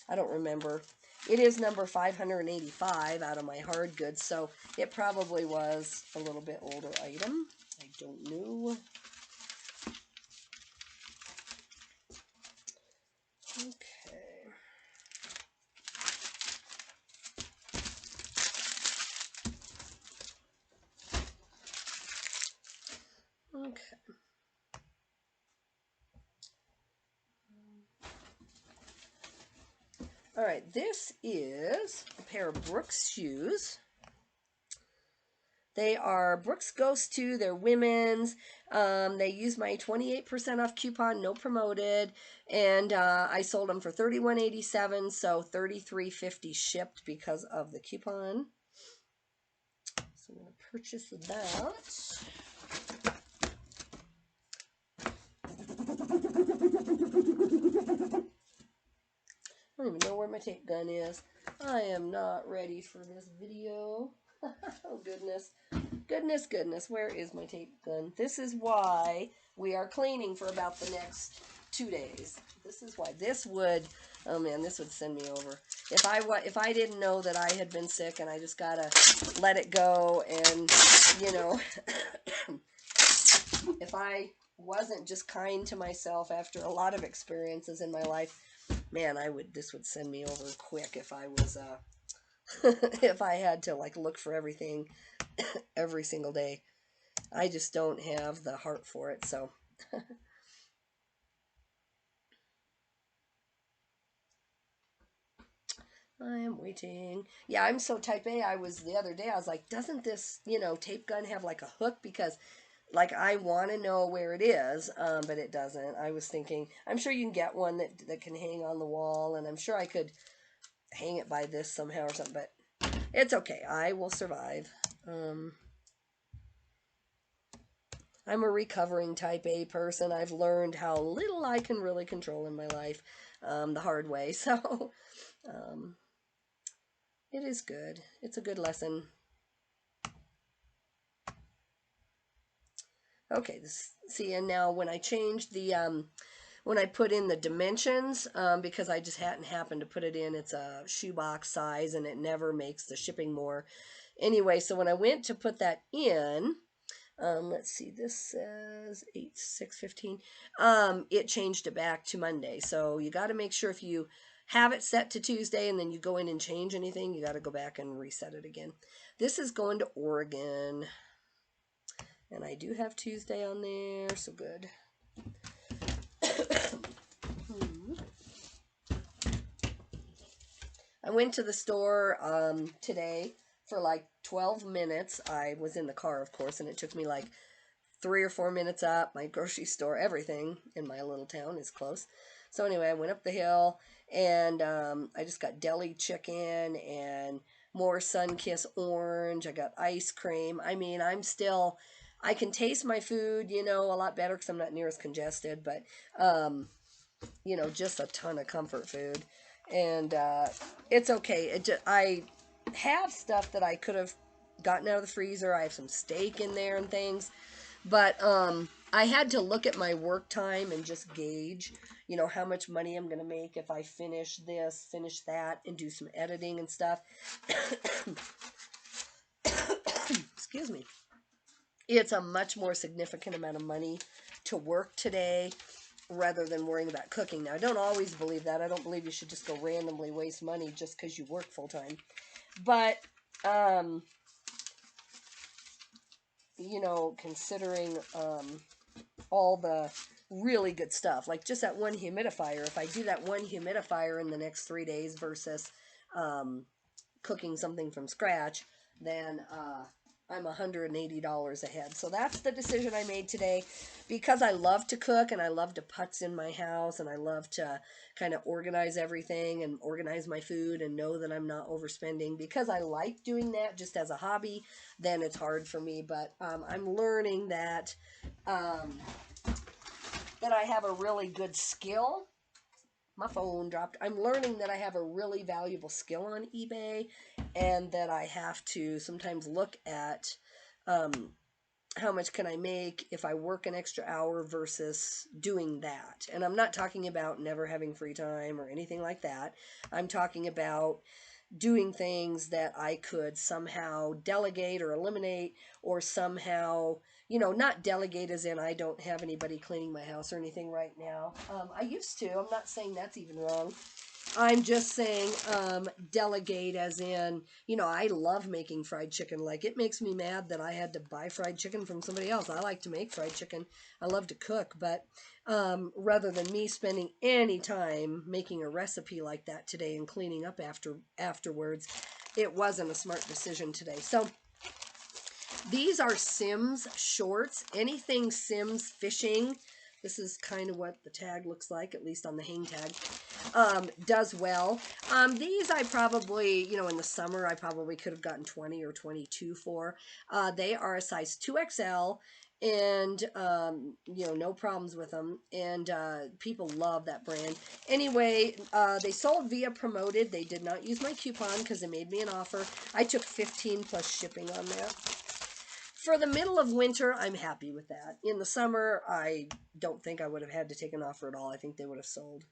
I don't remember. It is number 585 out of my hard goods, so it probably was a little bit older item. I don't know. Okay. Okay. All right, this is a pair of Brooks shoes. They are Brooks Ghost 2. They're women's. They use my 28% off coupon, no promoted. And I sold them for $31.87, so $33.50 shipped because of the coupon. So I'm going to purchase that. I don't even know where my tape gun is. I am not ready for this video. Oh, goodness. Goodness. Where is my tape gun? This is why we are cleaning for about the next 2 days. This is why. This would, oh man, this would send me over. If I didn't know that I had been sick and I just gotta let it go, and, you know, if I wasn't just kind to myself after a lot of experiences in my life, man, this would send me over quick if I was, if I had to, like, look for everything every single day. I just don't have the heart for it, so. I am waiting. Yeah, I'm so type A. The other day, I was like, doesn't this, you know, tape gun have like a hook? Because like I want to know where it is, but it doesn't. I was thinking, I'm sure you can get one that can hang on the wall, and I'm sure I could hang it by this somehow or something, but it's okay. I will survive. Um, I'm a recovering type A person. I've learned how little I can really control in my life the hard way. So um, it is good. It's a good lesson. Okay, see, and now when I changed the, when I put in the dimensions, because I just hadn't happened to put it in, it's a shoebox size and it never makes the shipping more. Anyway, so when I went to put that in, let's see, this says 8/6/15. It changed it back to Monday. So you got to make sure if you have it set to Tuesday and then you go in and change anything, you got to go back and reset it again. This is going to Oregon. And I do have Tuesday on there, so good. I went to the store today for like 12 minutes. I was in the car, of course, and it took me like 3 or 4 minutes up. My grocery store, everything in my little town is close. So anyway, I went up the hill and I just got deli chicken and more Sunkist orange. I got ice cream. I mean, I can taste my food, you know, a lot better because I'm not near as congested, but, you know, just a ton of comfort food. And it's okay. I have stuff that I could have gotten out of the freezer. I have some steak in there and things. But I had to look at my work time and just gauge, you know, how much money I'm going to make if I finish this, finish that, and do some editing and stuff. Excuse me. It's a much more significant amount of money to work today rather than worrying about cooking. Now, I don't always believe that. I don't believe you should just go randomly waste money just because you work full time. But, you know, considering all the really good stuff, like just that one humidifier, if I do that one humidifier in the next 3 days versus cooking something from scratch, then I'm $180 ahead. So that's the decision I made today because I love to cook and I love to putz in my house and I love to kind of organize everything and organize my food and know that I'm not overspending because I like doing that just as a hobby. Then it's hard for me, but I'm learning that that I have a really good skill. My phone dropped. I'm learning that I have a really valuable skill on eBay and that I have to sometimes look at how much can I make if I work an extra hour versus doing that. And I'm not talking about never having free time or anything like that. I'm talking about doing things that I could somehow delegate or eliminate or somehow, you know, not delegate as in I don't have anybody cleaning my house or anything right now. I used to. I'm not saying that's even wrong. I'm just saying delegate as in, you know, I love making fried chicken. Like, it makes me mad that I had to buy fried chicken from somebody else. I like to make fried chicken. I love to cook, but rather than me spending any time making a recipe like that today and cleaning up afterwards, it wasn't a smart decision today. So these are Sims shorts. Anything Sims fishing. This is kind of what the tag looks like, at least on the hang tag. Does well. These I probably, you know, in the summer, I probably could have gotten 20 or 22 for. They are a size 2XL, and, you know, no problems with them. And people love that brand. Anyway, they sold via promoted. They did not use my coupon because they made me an offer. I took 15 plus shipping on that. For the middle of winter, I'm happy with that. In the summer, I don't think I would have had to take an offer at all. I think they would have sold.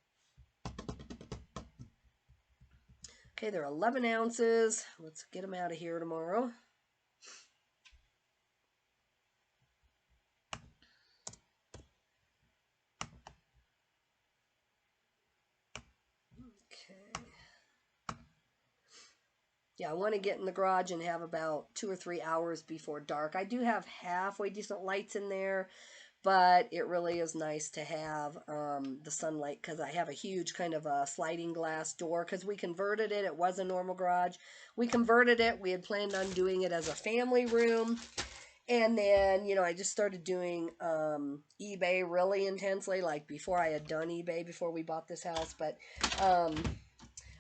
Okay, they're 11 ounces. Let's get them out of here tomorrow. Okay. Yeah, I want to get in the garage and have about 2 or 3 hours before dark. I do have halfway decent lights in there, but it really is nice to have the sunlight because I have a huge kind of a sliding glass door because we converted it. It was a normal garage. We converted it. We had planned on doing it as a family room. And then, I just started doing eBay really intensely, like before I had done eBay before we bought this house. But um,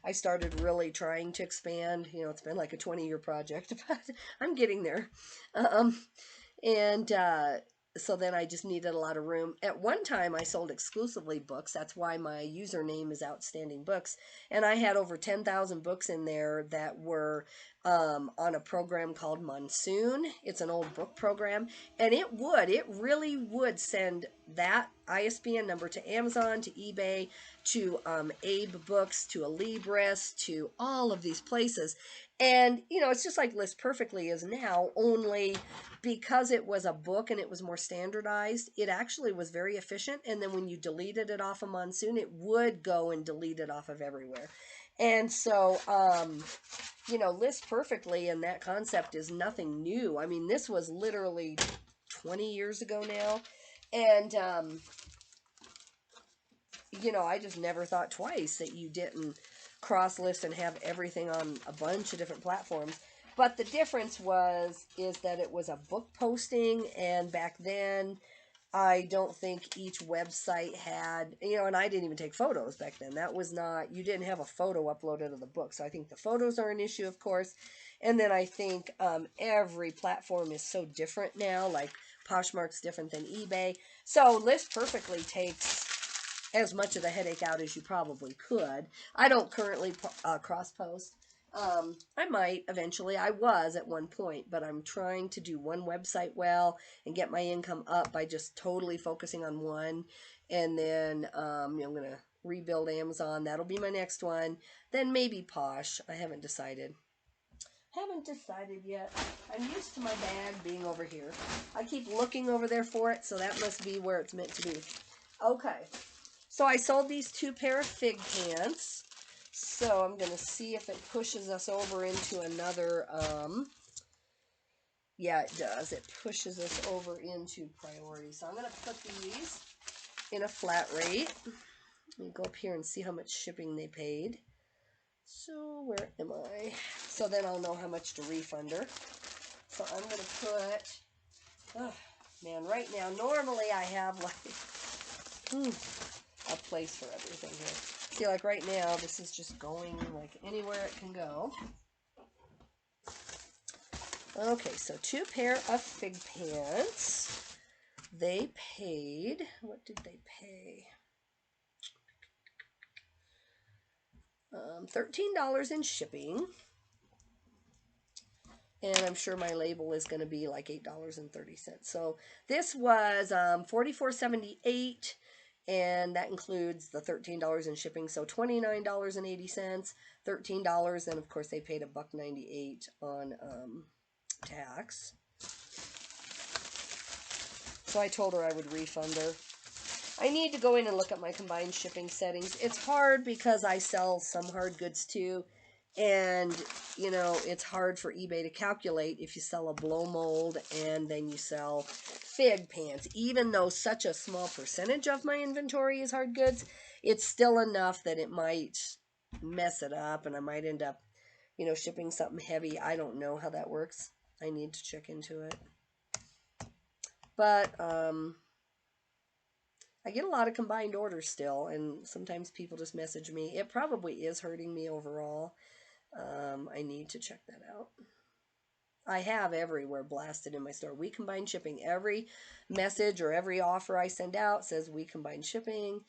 I started really trying to expand. It's been like a 20-year project, but I'm getting there. Um, and so then I just needed a lot of room. At one time, I sold exclusively books. That's why my username is Outstanding Books. And I had over 10,000 books in there that were on a program called Monsoon. It's an old book program. And it really would send that ISBN number to Amazon, to eBay, to Abe Books, to Alibris, to all of these places. And, it's just like List Perfectly is now, only because it was a book and it was more standardized, it actually was very efficient. And then when you deleted it off of Monsoon, it would go and delete it off of everywhere. And so, List Perfectly and that concept is nothing new. I mean, this was literally 20 years ago now. And, I just never thought twice that you didn't cross list and have everything on a bunch of different platforms. But the difference is that it was a book posting, and back then I don't think each website had, and I didn't even take photos back then. That was not, you didn't have a photo uploaded of the book. So I think the photos are an issue, of course. And then I think every platform is so different now, like Poshmark's different than eBay. So List Perfectly takes as much of the headache out as you probably could. I don't currently cross post. I might eventually. I was at one point, but I'm trying to do one website well and get my income up by just totally focusing on one. And then I'm going to rebuild Amazon. That'll be my next one. Then maybe Posh. I haven't decided. Haven't decided yet. I'm used to my bag being over here. I keep looking over there for it, so that must be where it's meant to be. Okay. So I sold these 2 pair of fig pants. So I'm going to see if it pushes us over into another, yeah, it does. It pushes us over into priority. So I'm going to put these in a flat rate. Let me go up here and see how much shipping they paid. So where am I? So then I'll know how much to refund her. So I'm going to put, oh man, right now, normally I have like, a place for everything here. See, like right now, this is just going like anywhere it can go. Okay, so 2 pair of fig pants. They paid, what did they pay? $13 in shipping. And I'm sure my label is going to be like $8.30. So this was $44.78. And that includes the $13 in shipping, so $29.80, $13, and of course they paid $1.98 on tax. So I told her I would refund her. I need to go in and look at my combined shipping settings. It's hard because I sell some hard goods too, and it's hard for eBay to calculate if you sell a blow mold and then you sell fig pants. Even though such a small percentage of my inventory is hard goods, it's still enough that it might mess it up, and I might end up, shipping something heavy. I don't know how that works. I need to check into it. But I get a lot of combined orders still, and sometimes people just message me. It probably is hurting me overall. I need to check that out. I have everywhere blasted in my store. We combine shipping. Every message or every offer I send out says we combine shipping.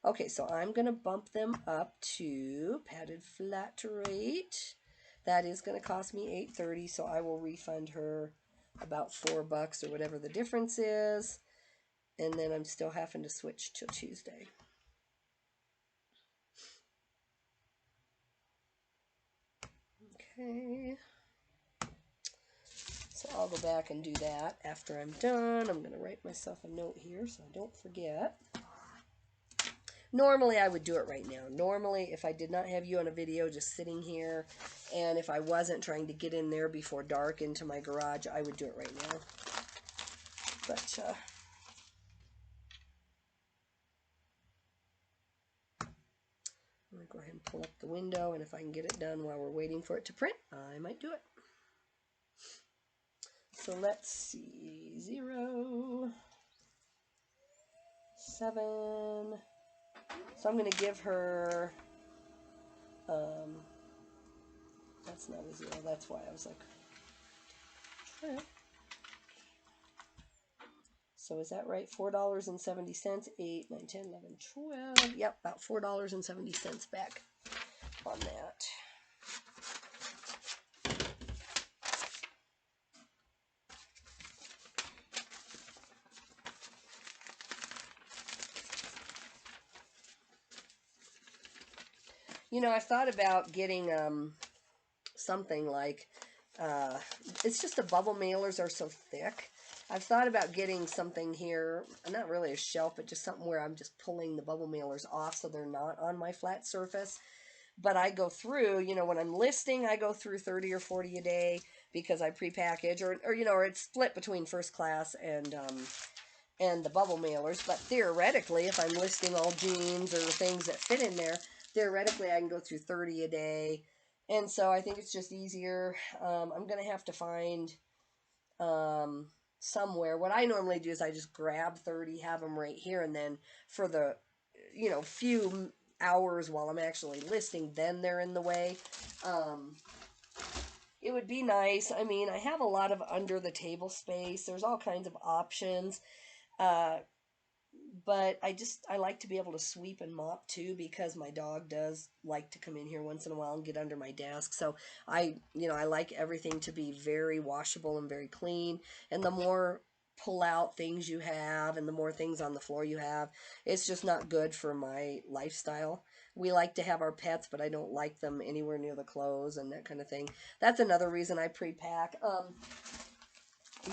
Okay, so I'm going to bump them up to padded flat rate. That is going to cost me $8.30, so I will refund her about $4 or whatever the difference is. And then I'm still having to switch till Tuesday. Okay. So I'll go back and do that after I'm done. I'm going to write myself a note here so I don't forget. Normally I would do it right now. Normally if I did not have you on a video just sitting here, and if I wasn't trying to get in there before dark into my garage, I would do it right now. But I'm going to go ahead and pull up the window, and if I can get it done while we're waiting for it to print, I might do it. So let's see, 0, 7. So I'm going to give her, that's not a 0, that's why I was like, so is that right? $4.70, 8, 9, 10, 11, 12. Yep, about $4.70 back on that. You know, I thought about getting something like, it's just the bubble mailers are so thick. I've thought about getting something here, not really a shelf, but just something where I'm just pulling the bubble mailers off so they're not on my flat surface. But I go through, you know, when I'm listing, I go through 30 or 40 a day because I prepackage, or you know, or it's split between first class and the bubble mailers. But theoretically, if I'm listing all jeans or things that fit in there, theoretically I can go through 30 a day. And so I think it's just easier. I'm going to have to find somewhere. What I normally do is I just grab 30, have them right here, and then for the, you know, few hours while I'm actually listing, then they're in the way. It would be nice. I mean, I have a lot of under the table space. There's all kinds of options. But I like to be able to sweep and mop too, because my dog does like to come in here once in a while and get under my desk. So you know, I like everything to be very washable and very clean. And the more pull out things you have and the more things on the floor you have, it's just not good for my lifestyle. We like to have our pets, but I don't like them anywhere near the clothes and that kind of thing. That's another reason I pre-pack.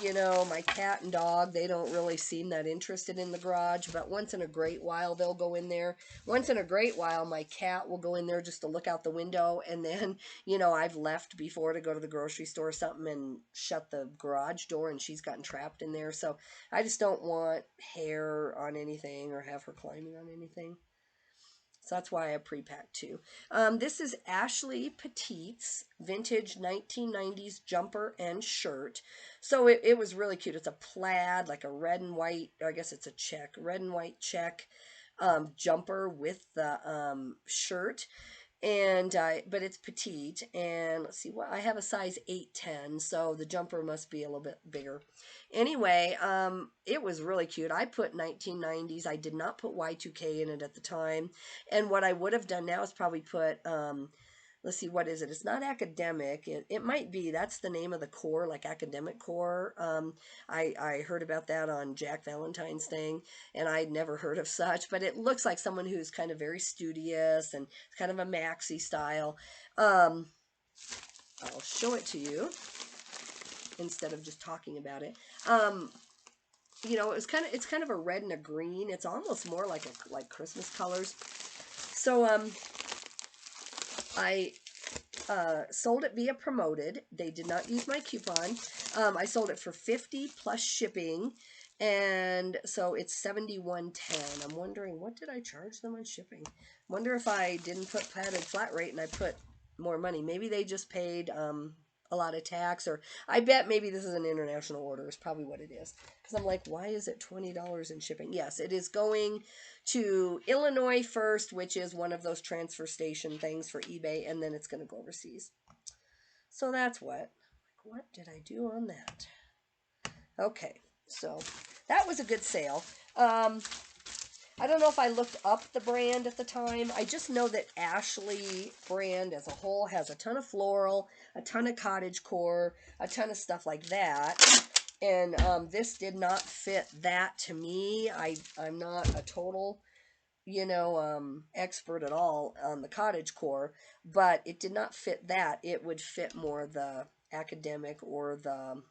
You know, my cat and dog, they don't really seem that interested in the garage, but once in a great while they'll go in there. Once in a great while, my cat will go in there just to look out the window, and then, you know, I've left before to go to the grocery store or something and shut the garage door, and she's gotten trapped in there. So I just don't want hair on anything or have her climbing on anything. So that's why I pre-packed too. This is Ashley Petite's vintage 1990s jumper and shirt. So it was really cute. It's a plaid, like a red and white, I guess it's a check, red and white check jumper with the shirt. And but it's petite, and let's see, what I have a size 8'10", so the jumper must be a little bit bigger. Anyway, it was really cute. I put 1990s. I did not put Y2K in it at the time, and what I would have done now is probably put let's see, what is it? It's not academic. It might be. That's the name of the core, like academic core. I heard about that on Jack Valentine's thing, and I'd never heard of such, but it looks like someone who's kind of very studious and kind of a maxi style. I'll show it to you instead of just talking about it. You know, it's kind of a red and a green. It's almost more like Christmas colors. So I sold it via promoted. They did not use my coupon. I sold it for $50 plus shipping, and so it's $71.10. I'm wondering, what did I charge them on shipping? Wonder if I didn't put padded flat rate and I put more money. Maybe they just paid a lot of tax, or I bet maybe this is an international order is probably what it is. Because I'm like, why is it $20 in shipping? Yes, it is going to Illinois first, which is one of those transfer station things for eBay, and then it's going to go overseas. So that's what did I do on that? Okay, so that was a good sale. I don't know if I looked up the brand at the time. I just know that Ashley brand as a whole has a ton of floral, a ton of cottagecore, a ton of stuff like that. And this did not fit that to me. I'm not a total, you know, expert at all on the cottagecore, but it did not fit that. It would fit more the academic or the,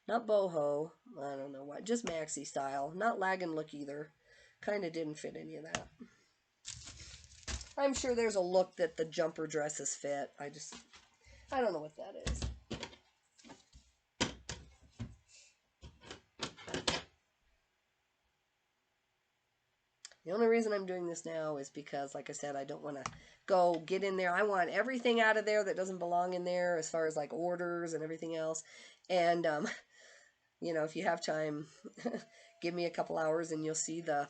not boho, I don't know what, just maxi style. Not lag and look either. Kind of didn't fit any of that. I'm sure there's a look that the jumper dresses fit. I don't know what that is. The only reason I'm doing this now is because, like I said, I don't want to go get in there. I want everything out of there that doesn't belong in there as far as like orders and everything else. And you know, if you have time, give me a couple hours and you'll see the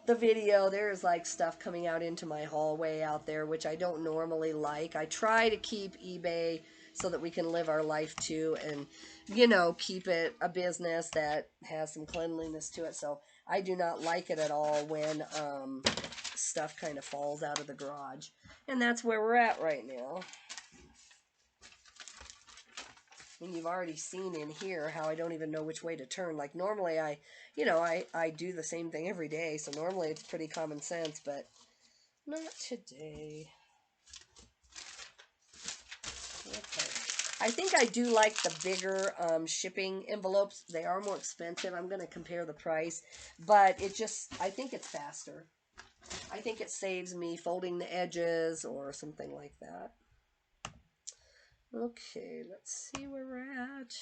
video. There's like stuff coming out into my hallway out there, which I don't normally like. I try to keep eBay so that we can live our life too, and you know, keep it a business that has some cleanliness to it. So I do not like it at all when stuff kind of falls out of the garage, and that's where we're at right now. And you've already seen in here how I don't even know which way to turn. Like normally you know, I do the same thing every day, so normally it's pretty common sense, but not today. Okay. I think I do like the bigger shipping envelopes. They are more expensive. I'm going to compare the price, but it just, I think it's faster. I think it saves me folding the edges or something like that. Okay, let's see where we're at.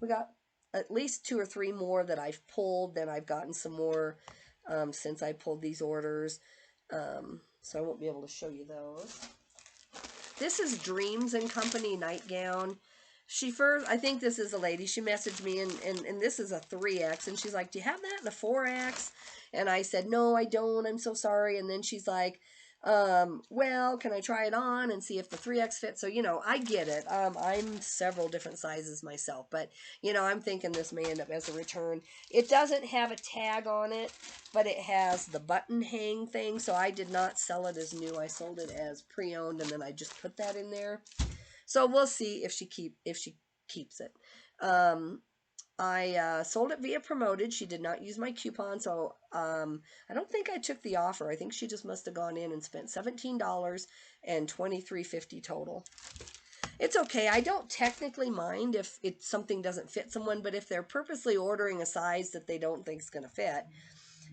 We got at least 2 or 3 more that I've pulled. Then I've gotten some more since I pulled these orders. So I won't be able to show you those. This is Dreams and Company nightgown. She first, I think this is a lady, she messaged me, and this is a 3X, and she's like, do you have that in a 4X? And I said, no, I don't, I'm so sorry. And then she's like, well, can I try it on and see if the 3X fits? So, you know, I get it. I'm several different sizes myself, but, you know, I'm thinking this may end up as a return. It doesn't have a tag on it, but it has the button hang thing, so I did not sell it as new. I sold it as pre-owned, and then I just put that in there. So we'll see if she keeps it. I sold it via promoted. She did not use my coupon, so I don't think I took the offer. I think she just must have gone in and spent $17 and $23.50 total. It's okay. I don't technically mind if something doesn't fit someone, but if they're purposely ordering a size that they don't think is going to fit,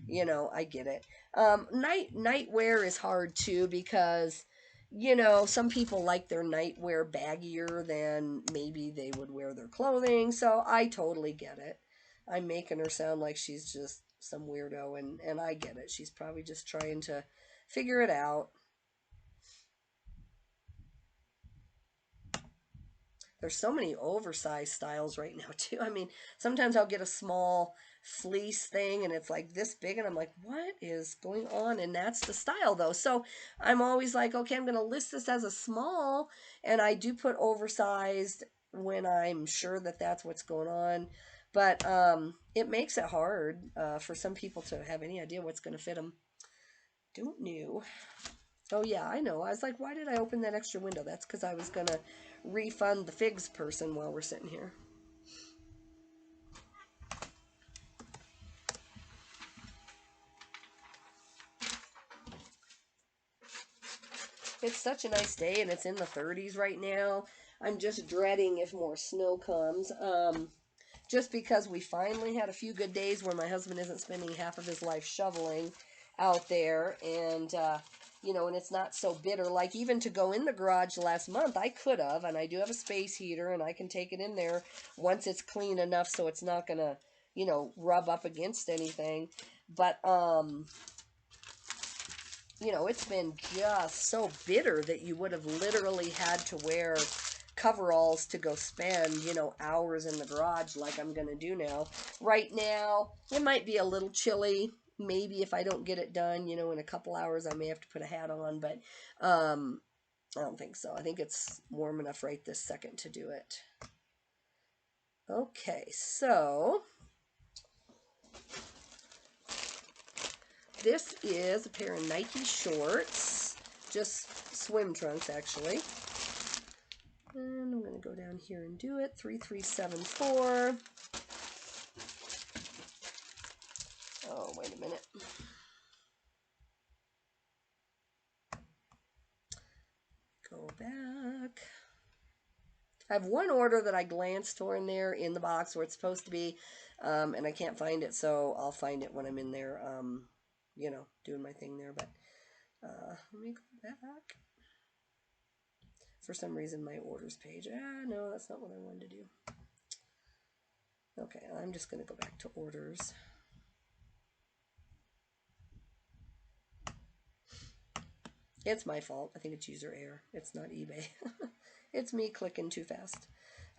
you know, I get it. Nightwear is hard too because, you know, some people like their nightwear baggier than maybe they would wear their clothing. So I totally get it. I'm making her sound like she's just some weirdo, and I get it. She's probably just trying to figure it out. There's so many oversized styles right now too. I mean, sometimes I'll get a small fleece thing and it's like this big and I'm like, what is going on? And that's the style though. So I'm always like, okay, I'm going to list this as a small, and I do put oversized when I'm sure that that's what's going on. But it makes it hard for some people to have any idea what's going to fit them. Don't know. Oh, yeah, I know. I was like, why did I open that extra window? That's because I was going to refund the figs person while we're sitting here. It's such a nice day, and it's in the 30s right now. I'm just dreading if more snow comes. Just because we finally had a few good days where my husband isn't spending half of his life shoveling out there, and you know, and it's not so bitter. Like even to go in the garage last month, I could have, and I do have a space heater, and I can take it in there once it's clean enough so it's not gonna, you know, rub up against anything. But you know, it's been just so bitter that you would have literally had to wear coveralls to go spend, you know, hours in the garage like I'm going to do now. Right now, it might be a little chilly. Maybe if I don't get it done, you know, in a couple hours, I may have to put a hat on, but I don't think so. I think it's warm enough right this second to do it. Okay, so this is a pair of Nike shorts, just swim trunks actually. And I'm going to go down here and do it. 3374. Oh, wait a minute. Go back. I have one order that I glanced for in there in the box where it's supposed to be, and I can't find it, so I'll find it when I'm in there, you know, doing my thing there. But let me go back. For some reason, my orders page. No, that's not what I wanted to do. Okay, I'm just going to go back to orders. It's my fault. I think it's user error. It's not eBay. It's me clicking too fast.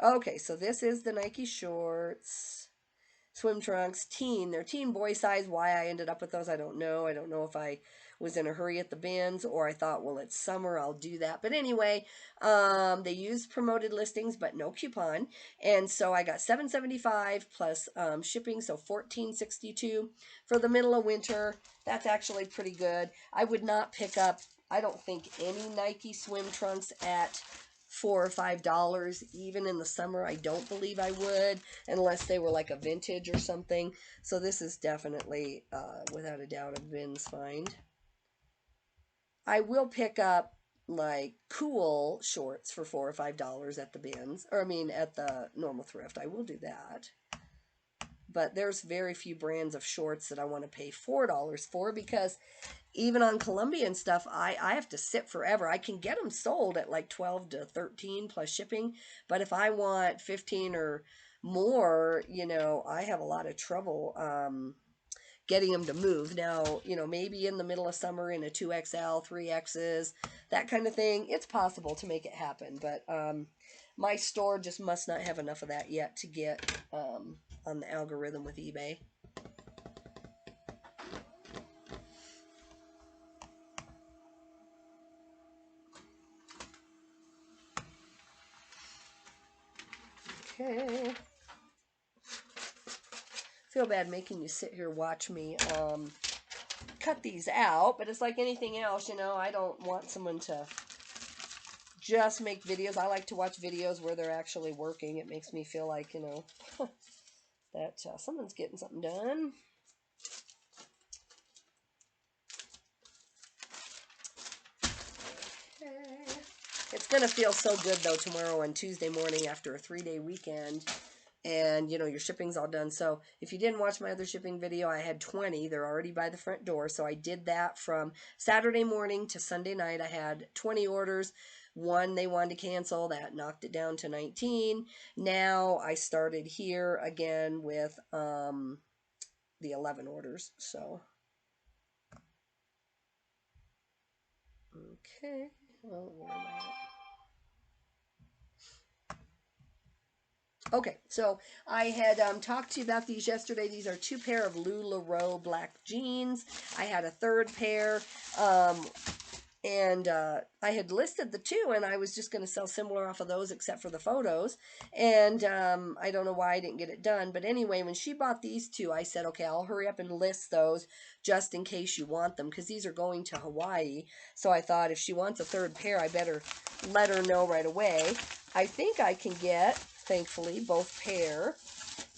Okay, so this is the Nike shorts. Swim trunks, teen. They're teen boy size. Why I ended up with those, I don't know. I don't know if I was in a hurry at the bins or I thought, well, it's summer, I'll do that. But anyway, they use promoted listings, but no coupon. And so I got $7.75 plus shipping, so $14.62 for the middle of winter. That's actually pretty good. I would not pick up, I don't think, any Nike swim trunks at $4 or $5 even in the summer. I don't believe I would unless they were like a vintage or something. So this is definitely without a doubt a Vin's find. I will pick up like cool shorts for $4 or $5 at the bins, or I mean at the normal thrift. I will do that, but there's very few brands of shorts that I want to pay $4 for, because even on Columbia and stuff, I have to sit forever. I can get them sold at like 12 to 13 plus shipping, but if I want 15 or more, I have a lot of trouble getting them to move. Now, maybe in the middle of summer in a 2XL, 3Xs, that kind of thing, it's possible to make it happen, but my store just must not have enough of that yet to get on the algorithm with eBay. Okay. Feel bad making you sit here watch me cut these out, but it's like anything else, I don't want someone to just make videos. I like to watch videos where they're actually working. It makes me feel like, that someone's getting something done. Okay. It's going to feel so good, though, tomorrow on Tuesday morning after a 3-day weekend. And, your shipping's all done. So if you didn't watch my other shipping video, I had 20. They're already by the front door. So I did that from Saturday morning to Sunday night. I had 20 orders. One they wanted to cancel. That knocked it down to 19. Now I started here again with the 11 orders. So, okay. Well, where am I at? Okay, so I had talked to you about these yesterday. These are 2 pair of LuLaRoe black jeans. I had a third pair, and I had listed the 2, and I was just going to sell similar off of those except for the photos. And I don't know why I didn't get it done. But anyway, when she bought these 2, I said, okay, I'll hurry up and list those just in case you want them, because these are going to Hawaii. So I thought if she wants a third pair, I better let her know right away. I think I can get, thankfully, both pair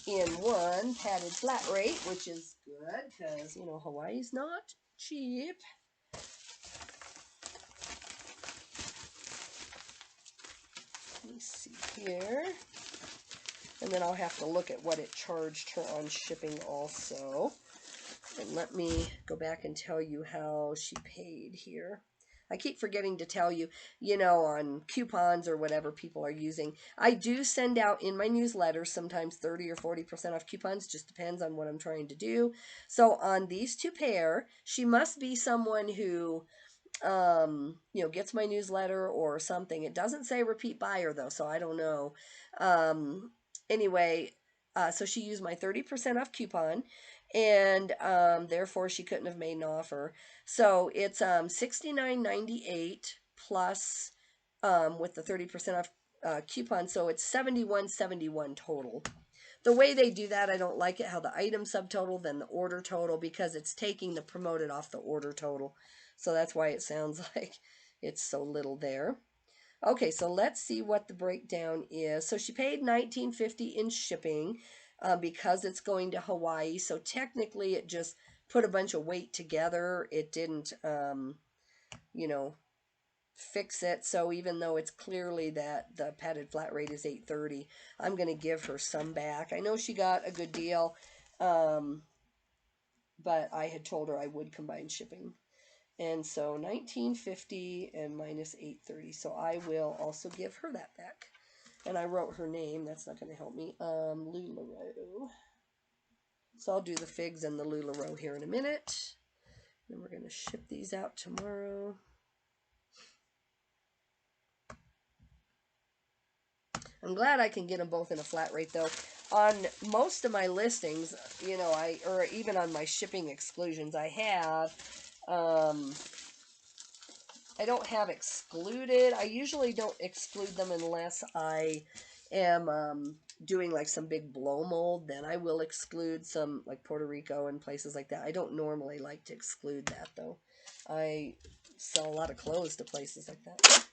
in one padded flat rate, which is good because, Hawaii's not cheap. Let me see here. And then I'll have to look at what it charged her on shipping also. And let me go back and tell you how she paid here. I keep forgetting to tell you, on coupons or whatever people are using. I do send out in my newsletter sometimes 30 or 40% off coupons. Just depends on what I'm trying to do. So on these 2 pair, she must be someone who gets my newsletter or something. It doesn't say repeat buyer though, so I don't know. Anyway, so she used my 30% off coupon, and therefore she couldn't have made an offer. So it's $69.98 plus with the 30% off coupon, so it's $71.71 total. The way they do that, I don't like it, how the item subtotal, then the order total, because it's taking the promoted off the order total. So that's why it sounds like it's so little there. Okay, so let's see what the breakdown is. So she paid $19.50 in shipping because it's going to Hawaii. So technically it just put a bunch of weight together. It didn't, fix it. So even though it's clearly that the padded flat rate is $8.30, I'm going to give her some back. I know she got a good deal, but I had told her I would combine shipping. And so $19.50 and minus $8.30. So I will also give her that back. And I wrote her name. That's not going to help me. LuLaRoe. So I'll do the figs and the LuLaRoe here in a minute. Then we're going to ship these out tomorrow. I'm glad I can get them both in a flat rate though. On most of my listings, you know, or even on my shipping exclusions, I don't have excluded. I usually don't exclude them unless I am doing like some big blow mold. Then I will exclude some, like Puerto Rico and places like that. I don't normally like to exclude that though. I sell a lot of clothes to places like that.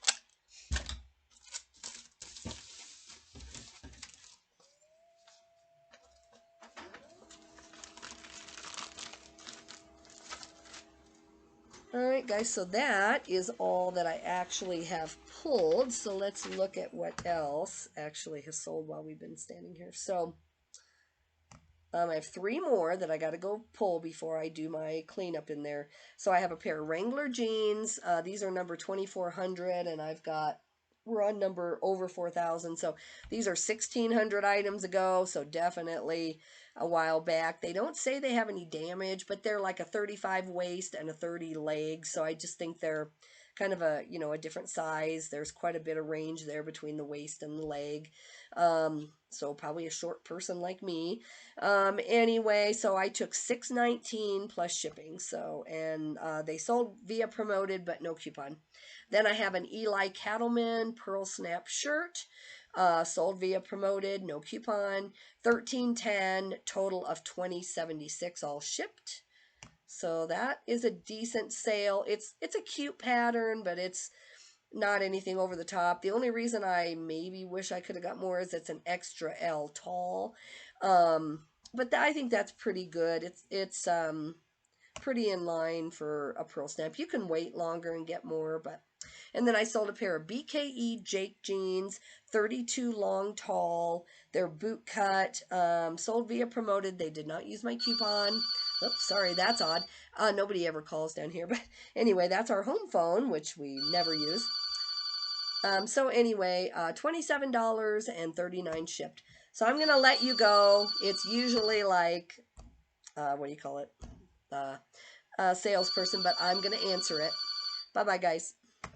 Alright guys, so that is all that I actually have pulled. So let's look at what else actually has sold while we've been standing here. So I have 3 more that I got to go pull before I do my cleanup in there. So I have a pair of Wrangler jeans. These are number 2400, and we're on number over 4000. So these are 1600 items ago. So definitely a while back. They don't say they have any damage, but they're like a 35 waist and a 30 leg. So I just think they're kind of a, you know, a different size. There's quite a bit of range there between the waist and the leg. So probably a short person like me. Anyway, so I took $6.19 plus shipping. So, and they sold via promoted, but no coupon. Then I have an Eli Cattleman Pearl Snap shirt. Sold via promoted, no coupon. $13.10, total of $20.76, all shipped. So that is a decent sale. It's a cute pattern, but it's not anything over the top. The only reason I maybe wish I could have got more is it's an extra L tall. But I think that's pretty good. It's pretty in line for a pearl snap. You can wait longer and get more, but and then I sold a pair of BKE Jake jeans, 32 long tall. They're boot cut, sold via promoted. They did not use my coupon. Oops, sorry, that's odd. Nobody ever calls down here, but anyway, that's our home phone, which we never use. So anyway, $27.39 shipped. So I'm gonna let you go. It's usually like, what do you call it? Salesperson, but I'm gonna answer it. Bye bye, guys.